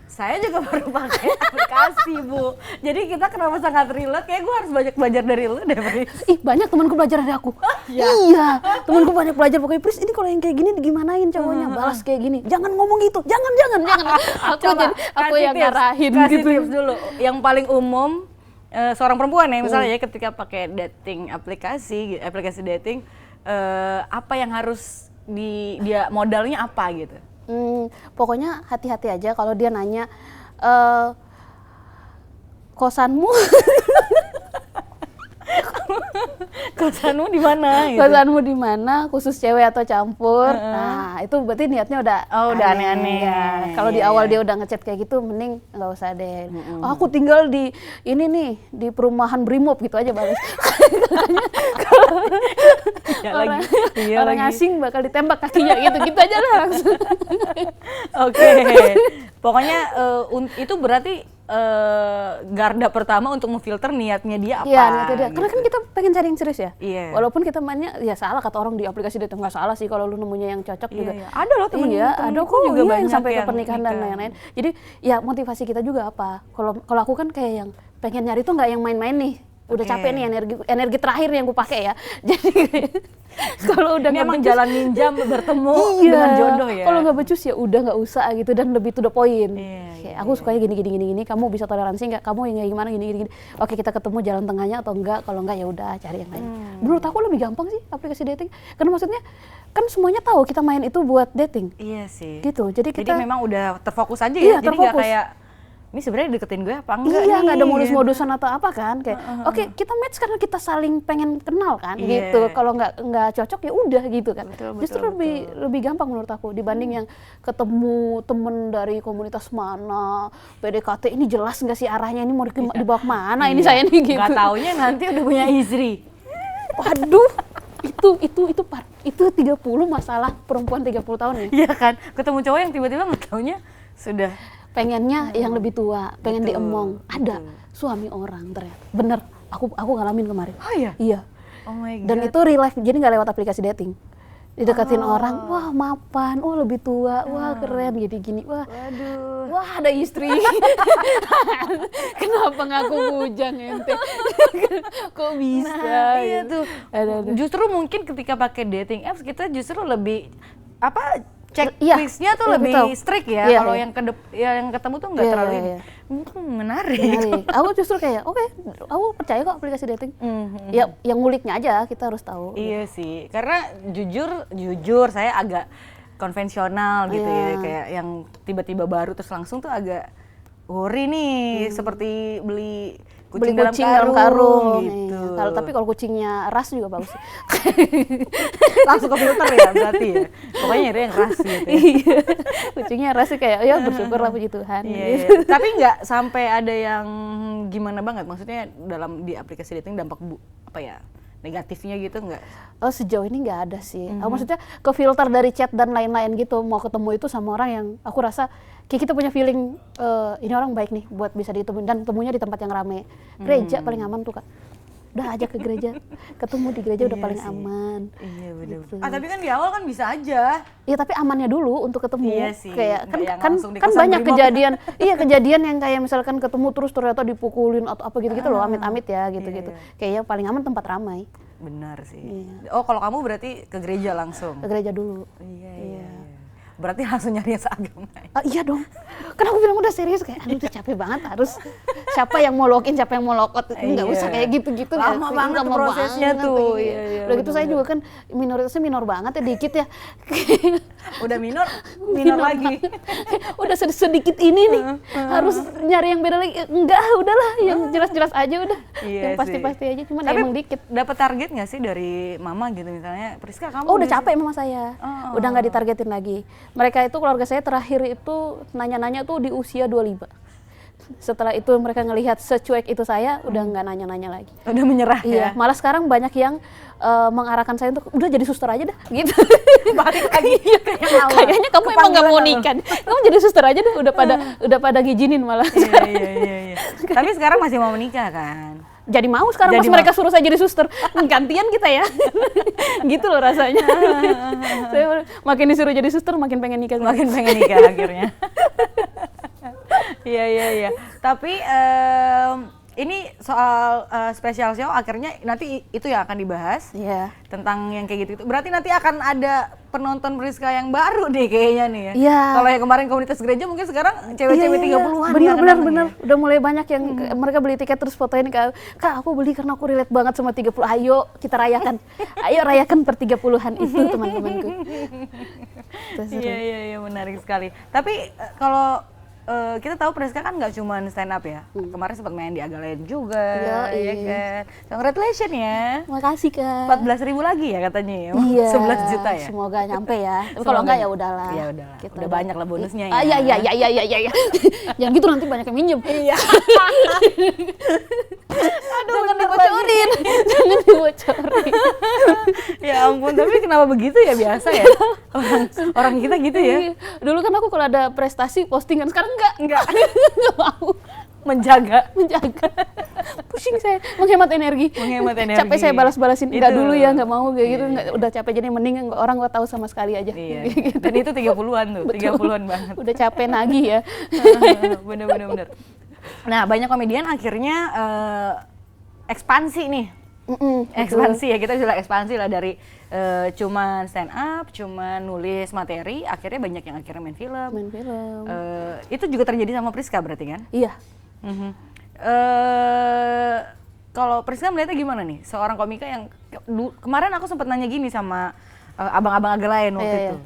saya juga baru pakai aplikasi, Bu. Jadi kita kenapa sangat relate, kayak gue harus banyak belajar dari lu deh, Pris. Ih, banyak temanku belajar dari aku. Iya, temanku banyak belajar pokoknya, Pris, ini kalau yang kayak gini gimanain cowoknya, balas kayak gini. Jangan ngomong gitu, jangan. Aku yang ngarahin kasih gitu. Tips dulu. Yang paling umum seorang perempuan ya misalnya ya ketika pakai dating aplikasi dating, apa yang harus dia modalnya apa gitu? Pokoknya hati-hati aja kalau dia nanya kosanmu kosanmu di mana gitu. Kosanmu di mana, khusus cewek atau campur. Nah, itu berarti niatnya udah aneh-aneh. Ya. Kalau di awal dia udah ngechat kayak gitu, mending nggak usah deh. Oh, aku tinggal di ini nih, di perumahan Brimob gitu aja bagus. Orang asing bakal ditembak kakinya gitu aja lah langsung. Oke. Pokoknya itu berarti garda pertama untuk memfilter niatnya dia apa. Iya, niatnya dia. Karena kan kita pengen cari yang serius ya. Iya. Walaupun kita mainnya ya salah kata orang di aplikasi dating, nggak salah sih kalau lu nemunya yang cocok juga. Iya. Ada loh temen ada kok juga banyak yang sampai ke yang pernikahan dan lain-lain. Jadi ya motivasi kita juga apa? Kalau aku kan kayak yang pengen nyari tuh nggak yang main-main nih. Udah capek nih energi terakhir yang gue pakai ya. Jadi kalau udah memang jalan minjam bertemu dengan jodoh ya. Kalau nggak becus ya udah nggak usah gitu dan lebih to the point. Kayak aku sukanya gini. Kamu bisa toleransi nggak? Kamu yang gimana gini. Oke, kita ketemu jalan tengahnya atau enggak? Kalau enggak ya udah cari yang lain. Menurut aku lebih gampang sih aplikasi dating. Karena maksudnya kan semuanya tahu kita main itu buat dating. Iya sih. Gitu. Jadi memang udah terfokus aja iya, ya. Jadi nggak kayak ini sebenarnya deketin gue apa enggak nih? Iya, nggak ada modus-modusan atau apa kan, kayak oke, kita match karena kita saling pengen kenal kan, gitu. Kalau nggak cocok ya udah gitu kan. Justru lebih gampang menurut aku dibanding yang ketemu temen dari komunitas mana, PDKT ini jelas nggak sih arahnya, ini mau dibawa kemana ini saya nih gitu. Nggak taunya nanti udah punya istri. Waduh, itu 30 masalah perempuan 30 tahun ya. Iya kan, ketemu cowok yang tiba-tiba nggak taunya sudah pengennya yang lebih tua, pengen diemong. Ada suami orang ternyata. Bener, aku ngalamin kemarin. Oh iya? Iya. Oh my God. Dan itu real life, jadi nggak lewat aplikasi dating. Dideketin orang, wah mapan, wah lebih tua, wah keren, gini-gini, wah. Waduh. Wah ada istri. Kenapa ngaku bujang ente? Kok bisa? Nah, iya tuh. Ada. Justru mungkin ketika pakai dating apps kita justru lebih Iya, checklistnya tuh lebih strict ya. Iya, Kalau iya. yang ketemu tuh nggak terlalu menarik. Aku justru kayak oke, aku percaya kok aplikasi dating. Ya, yang nguliknya aja kita harus tahu. Iya sih, karena jujur saya agak konvensional gitu ya, kayak yang tiba-tiba baru terus langsung tuh agak worry nih, seperti beli kucing dalam karung gitu. Iya. Tapi kalau kucingnya ras juga bagus sih. Langsung ke filter ya berarti ya. Pokoknya nyari yang ras gitu ya. Iya. Kucingnya ras sih kayak ya bersyukur lah puji Tuhan. Iya, Gitu. iya. Tapi nggak sampai ada yang gimana banget, maksudnya di aplikasi dating dampak negatifnya gitu nggak? Oh sejauh ini nggak ada sih. Maksudnya ke filter dari chat dan lain-lain gitu, mau ketemu itu sama orang yang aku rasa kayak kita punya feeling ini orang baik nih buat bisa ditemuin, dan temunya di tempat yang rame. Gereja paling aman tuh Kak. Udah ajak ke gereja, ketemu di gereja udah paling aman. Iya benar. Gitu. Tapi kan di awal kan bisa aja. Iya tapi amannya dulu untuk ketemu. Iya sih. Kayak Nggak kan yang banyak brimob. kejadian. Iya kejadian yang kayak misalkan ketemu terus ternyata dipukulin atau apa gitu-gitu loh, amit-amit ya gitu-gitu. Kayaknya paling aman tempat ramai. Benar sih. Iya. Oh kalau kamu berarti ke gereja langsung? Ke gereja dulu. Iya. Berarti langsung nyari yang seagama. Iya dong. Kan aku bilang udah serius kayak aduh udah capek banget harus siapa yang mau login, siapa yang mau logout. Enggak usah kayak gitu-gitu. Lama banget tuh prosesnya tuh. Iya. Udah gitu saya juga kan minoritasnya minor banget ya, dikit ya. Udah minor lagi. Udah sedikit ini nih harus nyari yang beda lagi. Enggak, udahlah yang jelas-jelas aja udah. Iya yang pasti-pasti aja, cuman tapi emang dikit. Dapat target nggak sih dari mama gitu misalnya, Priska kamu? Oh udah capek mama saya, udah nggak ditargetin lagi. Mereka itu keluarga saya terakhir itu nanya-nanya tuh di usia 25. Setelah itu mereka ngelihat secuek itu saya, udah nggak nanya-nanya lagi. Udah menyerah Iya, ya? malah sekarang banyak yang mengarahkan saya untuk udah jadi suster aja dah, gitu. Balik lagi Kayaknya kamu emang nggak mau nikah, kamu jadi suster aja deh. Udah pada ngizinin malah. Iya. Tapi sekarang masih mau menikah kan? Jadi mau sekarang pas mereka suruh saya jadi suster, gantian kita ya. Gitu loh rasanya. Saya makin disuruh jadi suster makin pengen nikah. Makin pengen nikah akhirnya. Iya. Tapi ini soal special show akhirnya nanti itu yang akan dibahas. Iya. Tentang yang kayak gitu. Berarti nanti akan ada penonton Priska yang baru nih kayaknya nih ya. Iya. Kalau yang kemarin komunitas gereja mungkin sekarang cewek-cewek 30-an. Bener. Udah mulai banyak yang mereka beli tiket terus fotoin Kak, aku beli karena aku relate banget sama 30. Ayo kita rayakan. Ayo rayakan per 30-an itu teman-temanku. Iya, menarik sekali. Tapi kalau kita tahu Priska kan nggak cuma stand up ya. Kemarin sempat main di Agalayan juga, ya kan. Congratulations ya. Makasih Kak. 14.000 lagi ya katanya ya. Iya. 11 juta ya. Semoga nyampe ya. Tapi kalau enggak ya udahlah. Ya udahlah. Udah banyak lah bonusnya ya. Iya. Jangan gitu nanti banyak yang minjem. Iya. Jangan dibocorin. Jangan dibocorin. Ya ampun, tapi kenapa begitu ya, biasa ya? Orang kita gitu ya. Dulu kan aku kalau ada prestasi postingan, sekarang enggak. Enggak mau. Menjaga. Pusing saya, menghemat energi. Capek saya balas-balasin. Enggak dulu ya, enggak mau kayak gitu. Udah capek, jadi mending orang enggak tahu sama sekali aja. Iya. Dan itu 30-an tuh, 30-an banget. Udah capek nagih ya. Bener. Nah, banyak komedian akhirnya ekspansi nih. Ekspansi ya, kita bisa ekspansi lah dari cuman stand up, cuman nulis materi, akhirnya banyak yang akhirnya main film. Itu juga terjadi sama Priska berarti kan? Iya. Kalau Priska melihatnya gimana nih, seorang komika yang kemarin aku sempat nanya gini sama abang-abang agak lain waktu Iya. itu.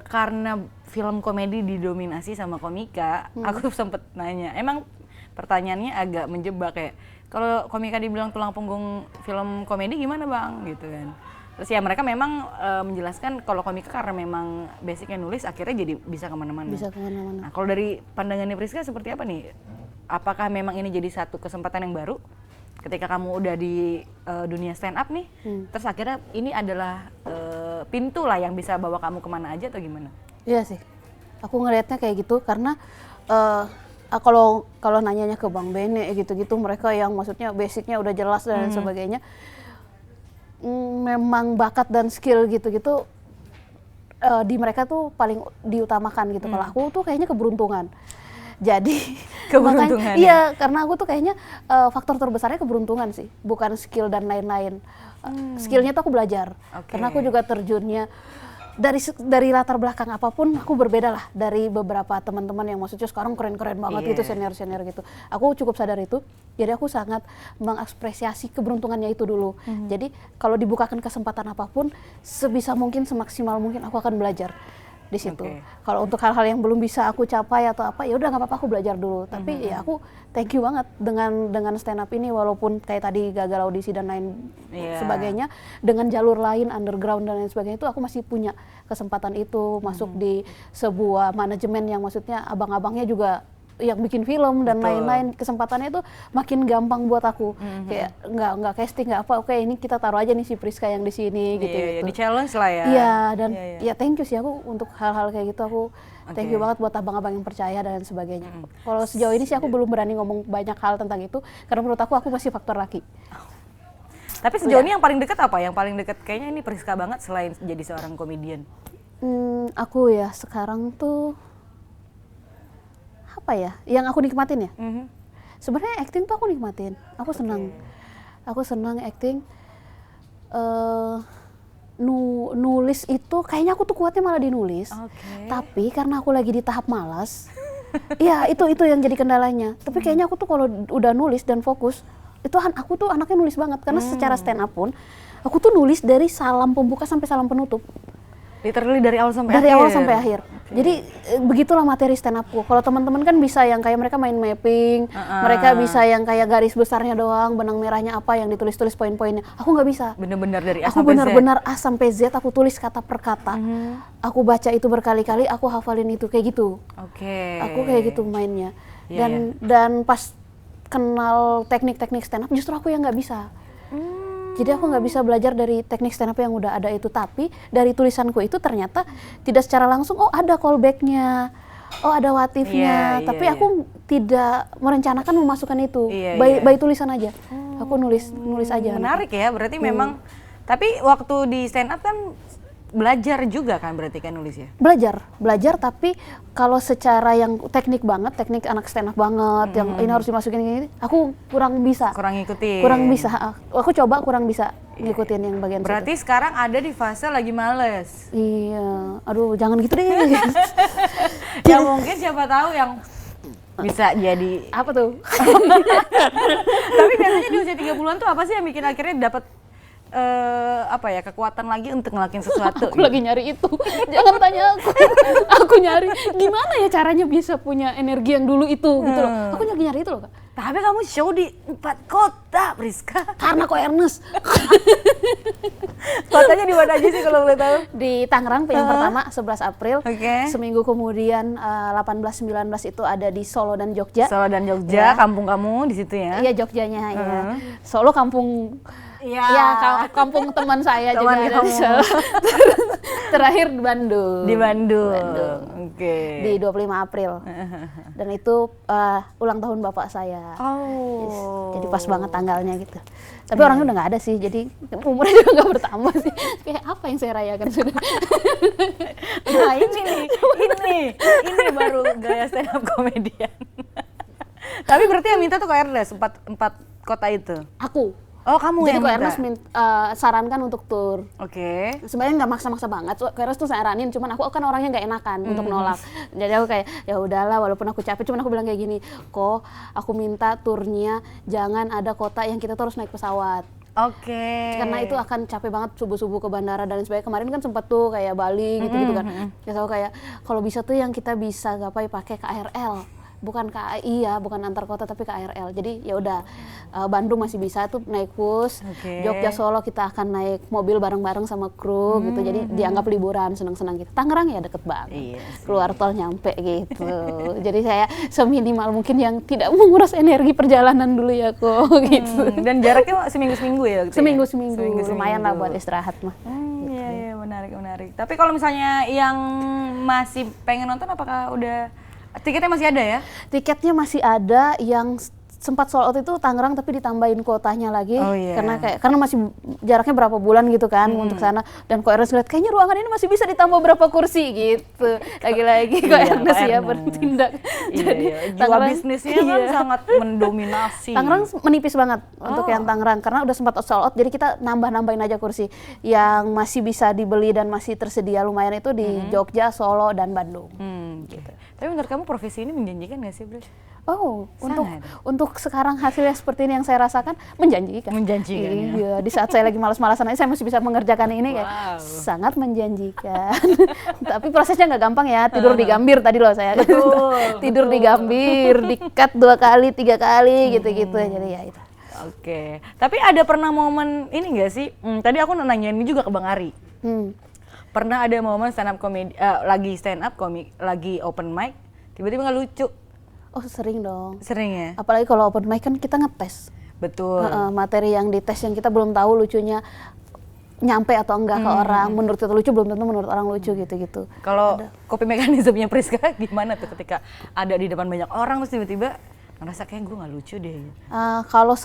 Karena film komedi didominasi sama komika, aku sempet nanya, emang pertanyaannya agak menjebak kayak, kalau komika dibilang tulang punggung film komedi gimana bang? Gitu kan. Terus ya mereka memang menjelaskan kalau komika karena memang basicnya nulis, akhirnya jadi bisa kemana-mana. Bisa kemana-mana. Nah kalau dari pandangannya Priska seperti apa nih? Apakah memang ini jadi satu kesempatan yang baru? Ketika kamu udah di dunia stand up nih, terus akhirnya ini adalah pintu lah yang bisa bawa kamu kemana aja atau gimana? Iya sih, aku ngelihatnya kayak gitu karena kalau nanyanya ke Bang Bene gitu-gitu, mereka yang maksudnya basicnya udah jelas dan lain sebagainya, memang bakat dan skill gitu-gitu di mereka tuh paling diutamakan gitu. Kalau aku tuh kayaknya keberuntungan. Jadi Keberuntungan, makanya, iya, karena aku tuh kayaknya faktor terbesarnya keberuntungan sih, bukan skill dan lain-lain. Skillnya tuh aku belajar, karena aku juga terjunnya dari latar belakang apapun, aku berbeda lah dari beberapa teman-teman yang maksudnya sekarang keren-keren banget gitu, senior-senior gitu. Aku cukup sadar itu, jadi aku sangat mengapresiasi keberuntungannya itu dulu. Jadi kalau dibukakan kesempatan apapun, sebisa mungkin, semaksimal mungkin aku akan belajar di situ. Kalau untuk hal-hal yang belum bisa aku capai atau apa, ya udah nggak apa-apa, aku belajar dulu. Tapi ya aku thank you banget dengan stand up ini, walaupun kayak tadi gagal audisi dan lain sebagainya, dengan jalur lain underground dan lain sebagainya itu aku masih punya kesempatan itu masuk di sebuah manajemen yang maksudnya abang-abangnya juga yang bikin film dan lain-lain. Kesempatannya itu makin gampang buat aku. Kayak nggak casting, nggak apa, oke ini kita taruh aja nih si Priska yang di sini gitu. Di challenge lah ya. Iya, dan ya thank you sih aku untuk hal-hal kayak gitu, aku thank you banget buat abang-abang yang percaya dan sebagainya. Kalau sejauh ini sih aku belum berani ngomong banyak hal tentang itu karena menurut aku masih faktor laki. Tapi sejauh ini yang paling dekat apa? Yang paling dekat kayaknya ini Priska banget selain jadi seorang komedian. Aku ya sekarang tuh apa ya, yang aku nikmatin ya. Sebenarnya acting tuh aku nikmatin, aku senang. Aku senang acting. Nulis itu kayaknya aku tuh kuatnya malah di nulis. Tapi karena aku lagi di tahap malas, ya itu yang jadi kendalanya. Tapi kayaknya aku tuh kalau udah nulis dan fokus, itu aku tuh anaknya nulis banget. Karena secara stand up pun, aku tuh nulis dari salam pembuka sampai salam penutup. Literally dari awal sampai akhir? Dari awal sampai akhir. Jadi begitulah materi stand upku. Kalau teman-teman kan bisa yang kayak mereka main mapping, mereka bisa yang kayak garis besarnya doang, benang merahnya apa yang ditulis-tulis poin-poinnya. Aku nggak bisa. Bener-bener dari A aku sampai Z? Aku bener-bener A sampai Z, aku tulis kata per kata. Aku baca itu berkali-kali, aku hafalin itu, kayak gitu. Aku kayak gitu mainnya. Dan pas kenal teknik-teknik stand up, justru aku yang nggak bisa. Jadi aku nggak bisa belajar dari teknik stand up yang udah ada itu, tapi dari tulisanku itu ternyata tidak secara langsung, oh ada callback-nya, oh ada watifnya, tapi aku tidak merencanakan memasukkan itu, by tulisan aja. Aku nulis aja. Menarik ya, berarti memang, tapi waktu di stand up kan belajar juga kan berarti kan nulisnya? Belajar, tapi kalau secara yang teknik banget, teknik anak stand up banget, yang ini harus dimasukin ini, aku kurang bisa. Kurang bisa, aku coba kurang bisa ngikutin yang bagian berarti situ. Sekarang ada di fase lagi males? Iya, aduh jangan gitu deh. Ya mungkin siapa tahu yang bisa jadi apa tuh? Tapi biasanya di usia 30-an tuh apa sih yang bikin akhirnya dapat kekuatan lagi untuk ngelakuin sesuatu? Aku lagi nyari itu. Jangan tanya aku. Aku nyari gimana ya caranya bisa punya energi yang dulu itu gitu loh. Aku lagi nyari itu loh, Kak. Tapi kamu show di 4 kota, Priska. Karena kok Ernest. Kotanya di mana aja sih kalau boleh tahu? Di Tangerang yang pertama 11 April. Seminggu kemudian 18-19 itu ada di Solo dan Jogja. Kampung kamu di situ ya? Iya, Jogjanya ya. Solo kampung kampung teman saya juga ada di Solo. Terakhir di Bandung. Di 25 April. Dan itu ulang tahun bapak saya. Jadi pas banget tanggalnya gitu. Tapi orangnya udah nggak ada sih, jadi umurnya juga nggak bertambah sih. Kayak apa yang saya rayakan sudah. Nah ini baru gaya stand up komedian. Tapi berarti yang minta tuh Kak Ernest, 4 kota itu? Aku. Oh kamu jadi yang minta? Jadi Kak Ernest sarankan untuk tur. Sebenarnya nggak maksa-maksa banget, Kak Ernest tuh saranin, cuman aku kan orangnya nggak enakan untuk nolak. Jadi aku kayak, ya udahlah walaupun aku capek, cuman aku bilang kayak gini, kok aku minta turnya jangan ada kota yang kita tuh harus naik pesawat. Oke. Karena itu akan capek banget subuh-subuh ke bandara dan sebagainya. Kemarin kan sempat tuh kayak Bali gitu-gitu kan. Ya tahu kayak kalau bisa tuh yang kita bisa gapai pakai KRL. Bukan KAI ya, bukan antar kota tapi KRL. Jadi ya udah Bandung masih bisa tuh naik bus. Jogja Solo kita akan naik mobil bareng-bareng sama kru gitu. Jadi dianggap liburan, senang-senang gitu. Tangerang ya deket banget. Keluar tol nyampe gitu. Jadi saya seminimal mungkin yang tidak menguras energi perjalanan dulu ya kok gitu. Dan jaraknya seminggu-seminggu ya? Gitu seminggu-seminggu. Lumayan lah buat istirahat mah. Iya, menarik. Tapi kalau misalnya yang masih pengen nonton apakah udah tiketnya masih ada ya? Tiketnya masih ada, yang sempat sold out itu Tangerang tapi ditambahin kuotanya lagi karena masih jaraknya berapa bulan gitu kan untuk sana, dan kok Ernest lihat kayaknya ruangan ini masih bisa ditambah berapa kursi gitu. Lagi-lagi kok Ernest ya bertindak. Jadi jiwa bisnisnya kan sangat mendominasi. Tangerang menipis banget untuk yang Tangerang karena udah sempat sold out, jadi kita nambah-nambahin aja kursi. Yang masih bisa dibeli dan masih tersedia lumayan itu di Jogja, Solo, dan Bandung. Gitu. Tapi menurut kamu profesi ini menjanjikan nggak sih, Bro? Oh, untuk sekarang hasilnya seperti ini yang saya rasakan menjanjikan. Iya, di saat saya lagi malas-malasan aja saya masih bisa mengerjakan ini kayak sangat menjanjikan. Tapi prosesnya nggak gampang ya, tidur di gambir tadi loh saya. Tidur di gambir, di-cut 2 kali, 3 kali gitu-gitu. Jadi ya itu. Oke. Tapi ada pernah momen ini nggak sih? Tadi aku nanya ini juga ke Bang Ari. Pernah ada momen stand up comedy, lagi stand up komik, lagi open mic, tiba-tiba nggak lucu? Oh sering dong. Sering ya? Apalagi kalau open mic kan kita ngetes. Betul. Materi yang dites yang kita belum tahu lucunya nyampe atau enggak ke orang. Menurut kita lucu belum tentu menurut orang lucu gitu-gitu. Kalau coping mekanismenya Priska gimana tuh ketika ada di depan banyak orang terus tiba-tiba ngerasa kayak gue nggak lucu deh. Kalau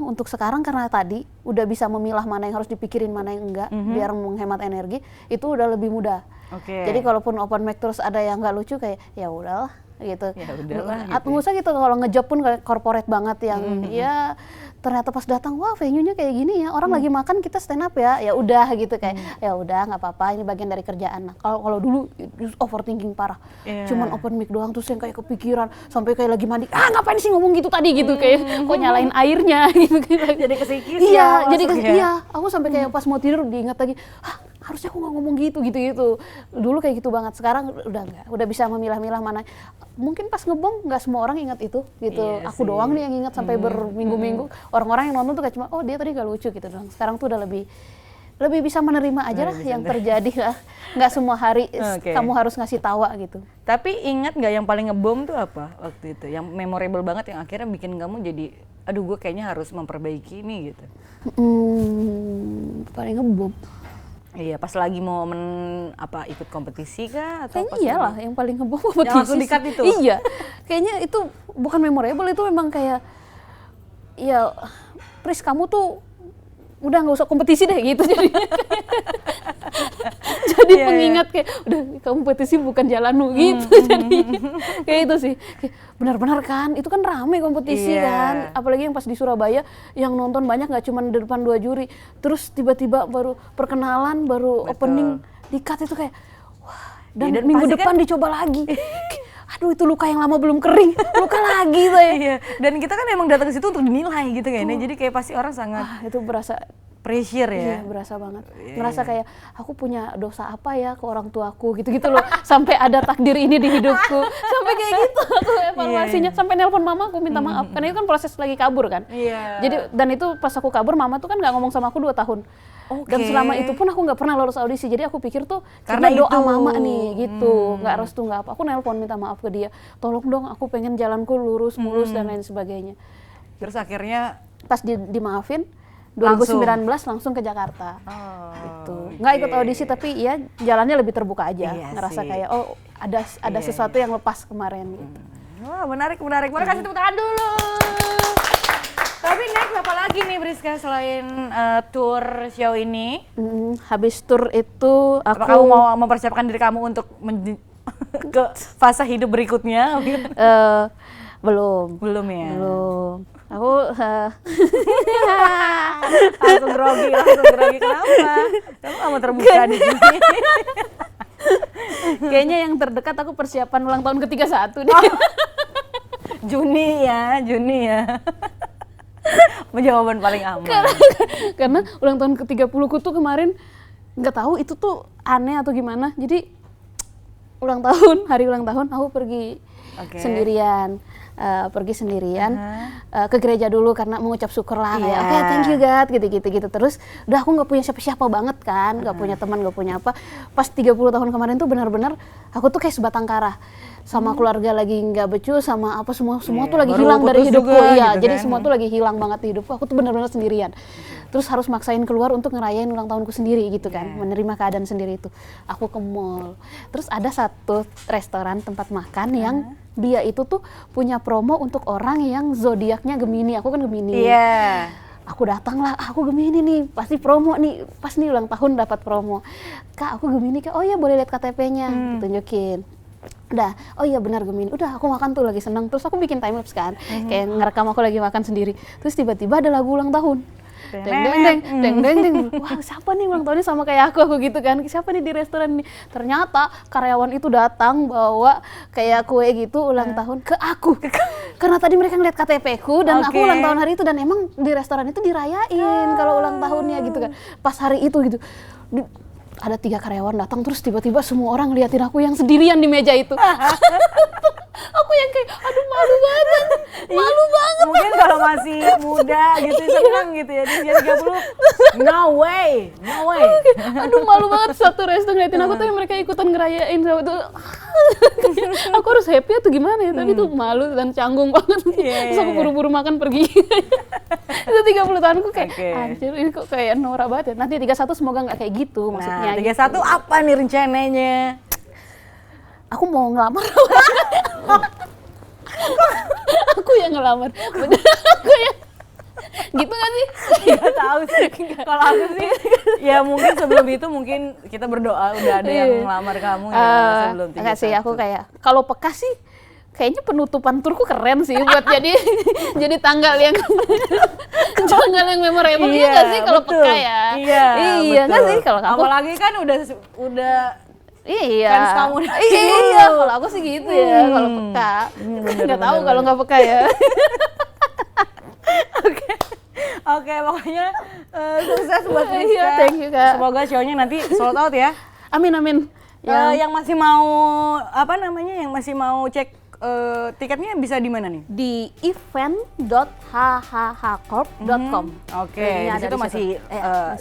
untuk sekarang karena tadi udah bisa memilah mana yang harus dipikirin mana yang enggak biar menghemat energi, itu udah lebih mudah. Jadi kalaupun open mic terus ada yang nggak lucu kayak ya udahlah gitu. Ya udahlah. Nggak usah gitu kalau ngejob pun kayak corporate banget yang ya ternyata pas datang wah venue-nya kayak gini ya, orang lagi makan kita stand up ya udah gitu kayak ya udah nggak apa-apa ini bagian dari kerjaan. Nah, kalau dulu overthinking parah, cuman open mic doang terus yang kayak kepikiran sampai kayak lagi mandi, ngapain sih ngomong gitu tadi gitu kayak kok nyalain airnya gitu. Jadi kesikis. Iya, aku sampai kayak pas mau tidur diingat lagi, harusnya aku nggak ngomong gitu. Dulu kayak gitu banget, sekarang udah bisa memilah-milah mana. Mungkin pas ngebom nggak semua orang ingat itu gitu. Aku doang nih yang ingat sampai berminggu-minggu. Orang-orang yang nonton tuh kayak cuma oh dia tadi gak lucu gitu doang. Sekarang tuh udah lebih bisa menerima aja lah yang terjadi lah. Nggak semua hari kamu harus ngasih tawa gitu. Tapi ingat nggak yang paling ngebom tuh apa waktu itu? Yang memorable banget yang akhirnya bikin kamu jadi aduh gue kayaknya harus memperbaiki ini gitu. Paling ngebom. Iya, pas lagi momen ikut kompetisi kah atau kayaknya iyalah yang paling ngebom kompetisi. Yang langsung di-cut itu. Iya. Kayaknya itu bukan memorable, itu memang kayak ya Pris kamu tuh udah nggak usah kompetisi deh gitu jadi pengingat kayak udah kompetisi bukan jalanmu gitu. Jadi kayak itu sih benar-benar kan itu kan rame kompetisi kan, apalagi yang pas di Surabaya yang nonton banyak nggak cuma di depan 2 juri, terus tiba-tiba baru perkenalan baru opening di-cut itu kayak wah, dan minggu depan dicoba lagi. Aduh itu luka yang lama belum kering, luka lagi tuh ya. Iya. Dan kita kan emang datang ke situ untuk dinilai gitu kan. Jadi kayak pasti orang sangat itu berasa pressure ya. Iya, berasa banget. Ngerasa kayak aku punya dosa apa ya ke orang tuaku gitu-gitu loh. Sampai ada takdir ini di hidupku. Sampai kayak gitu aku evaluasinya. Sampai nelpon mama aku minta maaf. Karena itu kan proses lagi kabur kan. Jadi dan itu pas aku kabur mama tuh kan nggak ngomong sama aku 2 tahun. Dan selama itu pun aku nggak pernah lolos audisi. Jadi aku pikir tuh karena doa mama nih gitu. Nggak restu nggak apa. Aku nelpon minta maaf ke dia. Tolong dong aku pengen jalanku lurus mulus dan lain sebagainya. Terus akhirnya pas dimaafin 2019 langsung ke Jakarta. Gitu. Nggak ikut audisi tapi ya jalannya lebih terbuka aja. Ngerasa kayak oh ada sesuatu yang lepas kemarin gitu. Wah, menarik. Mari kasih tepuk tangan dulu. Tapi next apa lagi nih Priska selain tour show ini? Habis tour itu aku mau mempersiapkan diri kamu untuk ke fase hidup berikutnya. Belum ya. Belum. Aku langsung grogi. Kenapa? Kamu nggak mau terbuka di sini? Kayaknya yang terdekat aku persiapan ulang tahun ke-31 deh. Juni ya. Jawaban paling aman. Karena ulang tahun ke-30 ku tuh kemarin nggak tahu itu tuh aneh atau gimana. Jadi hari ulang tahun aku pergi sendirian. Pergi sendirian ke gereja dulu karena mengucap syukur lah kayak oke, thank you God gitu. Terus udah aku nggak punya siapa-siapa banget kan, nggak punya teman, nggak punya apa. Pas 30 tahun kemarin tuh benar-benar aku tuh kayak sebatang kara. Sama keluarga lagi nggak becus, sama apa semua tuh lagi hilang dari hidupku. Iya, gitu jadi kan. semua tuh lagi hilang banget di hidupku. Aku tuh benar-benar sendirian. Terus harus maksain keluar untuk ngerayain ulang tahunku sendiri gitu kan, menerima keadaan sendiri itu. Aku ke mall. Terus ada satu restoran tempat makan yang dia itu tuh punya promo untuk orang yang zodiaknya Gemini. Aku kan Gemini. Iya. Aku datang lah, aku Gemini nih, pasti promo nih, pas nih ulang tahun dapat promo. Kak, aku Gemini, Kak. Oh iya, boleh lihat KTP-nya, tunjukin. Udah, oh iya benar Gemini. Udah, aku makan tuh lagi seneng. Terus aku bikin time lapse kan, kayak ngerekam aku lagi makan sendiri. Terus tiba-tiba ada lagu ulang tahun. Deng. Wah, siapa nih ulang tahunnya sama kayak aku gitu kan. Siapa nih di restoran nih? Ternyata karyawan itu datang bawa kayak kue gitu ulang tahun ke aku. Karena tadi mereka ngeliat KTP-ku dan aku ulang tahun hari itu, dan emang di restoran itu dirayain kalau ulang tahunnya gitu kan. Pas hari itu gitu. Ada 3 karyawan datang, terus tiba-tiba semua orang ngeliatin aku yang sendirian di meja itu. Aku yang kayak, aduh malu banget. Mungkin kalau masih muda gitu seneng gitu ya, di usia 30, no way. Aduh malu banget, satu resto ngeliatin aku tapi mereka ikutan ngerayain sama itu. Aku harus happy atau gimana ya, tapi tuh malu dan canggung banget. Terus aku buru-buru makan pergi. Itu 30 tahunku kayak, anjir ini kok kayak norak banget ya. Nanti 31 semoga nggak kayak gitu maksudnya. 31 apa nih rencananya? Aku mau ngelamar. Aku yang ngelamar. Aku yang gitu nggak sih? Nggak tahu sih. Kalau aku sih, ya mungkin sebelum itu mungkin kita berdoa udah ada yang ngelamar kamu ya sebelum 31. Enggak sih, aku kayak kalau peka sih kayaknya penutupan turku keren sih buat jadi tanggal yang memorable. Iya nggak sih kalau peka ya? Iya nggak sih kalau kamu? Apalagi kan udah iya. Fans kamu iya, kalau aku sih gitu ya, kalau peka. Nggak tahu kalau nggak peka ya. Oke, pokoknya sukses buat Rizka. Iya, thank you Kak. Semoga show-nya nanti sold out ya. Amin. Yang masih mau yang masih mau cek tiketnya bisa di mana nih? Di event.hhhcorp.com. Oke, di situ masih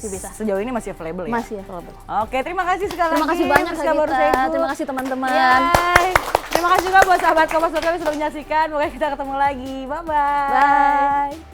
bisa. Sejauh ini masih available ya? Masih available. Oke, terima kasih sekali lagi. Terima kasih banyak Sagita. Terima kasih teman-teman. Terima kasih juga buat sahabat Kompas kami sudah menyaksikan. Semoga kita ketemu lagi. Bye-bye. Bye.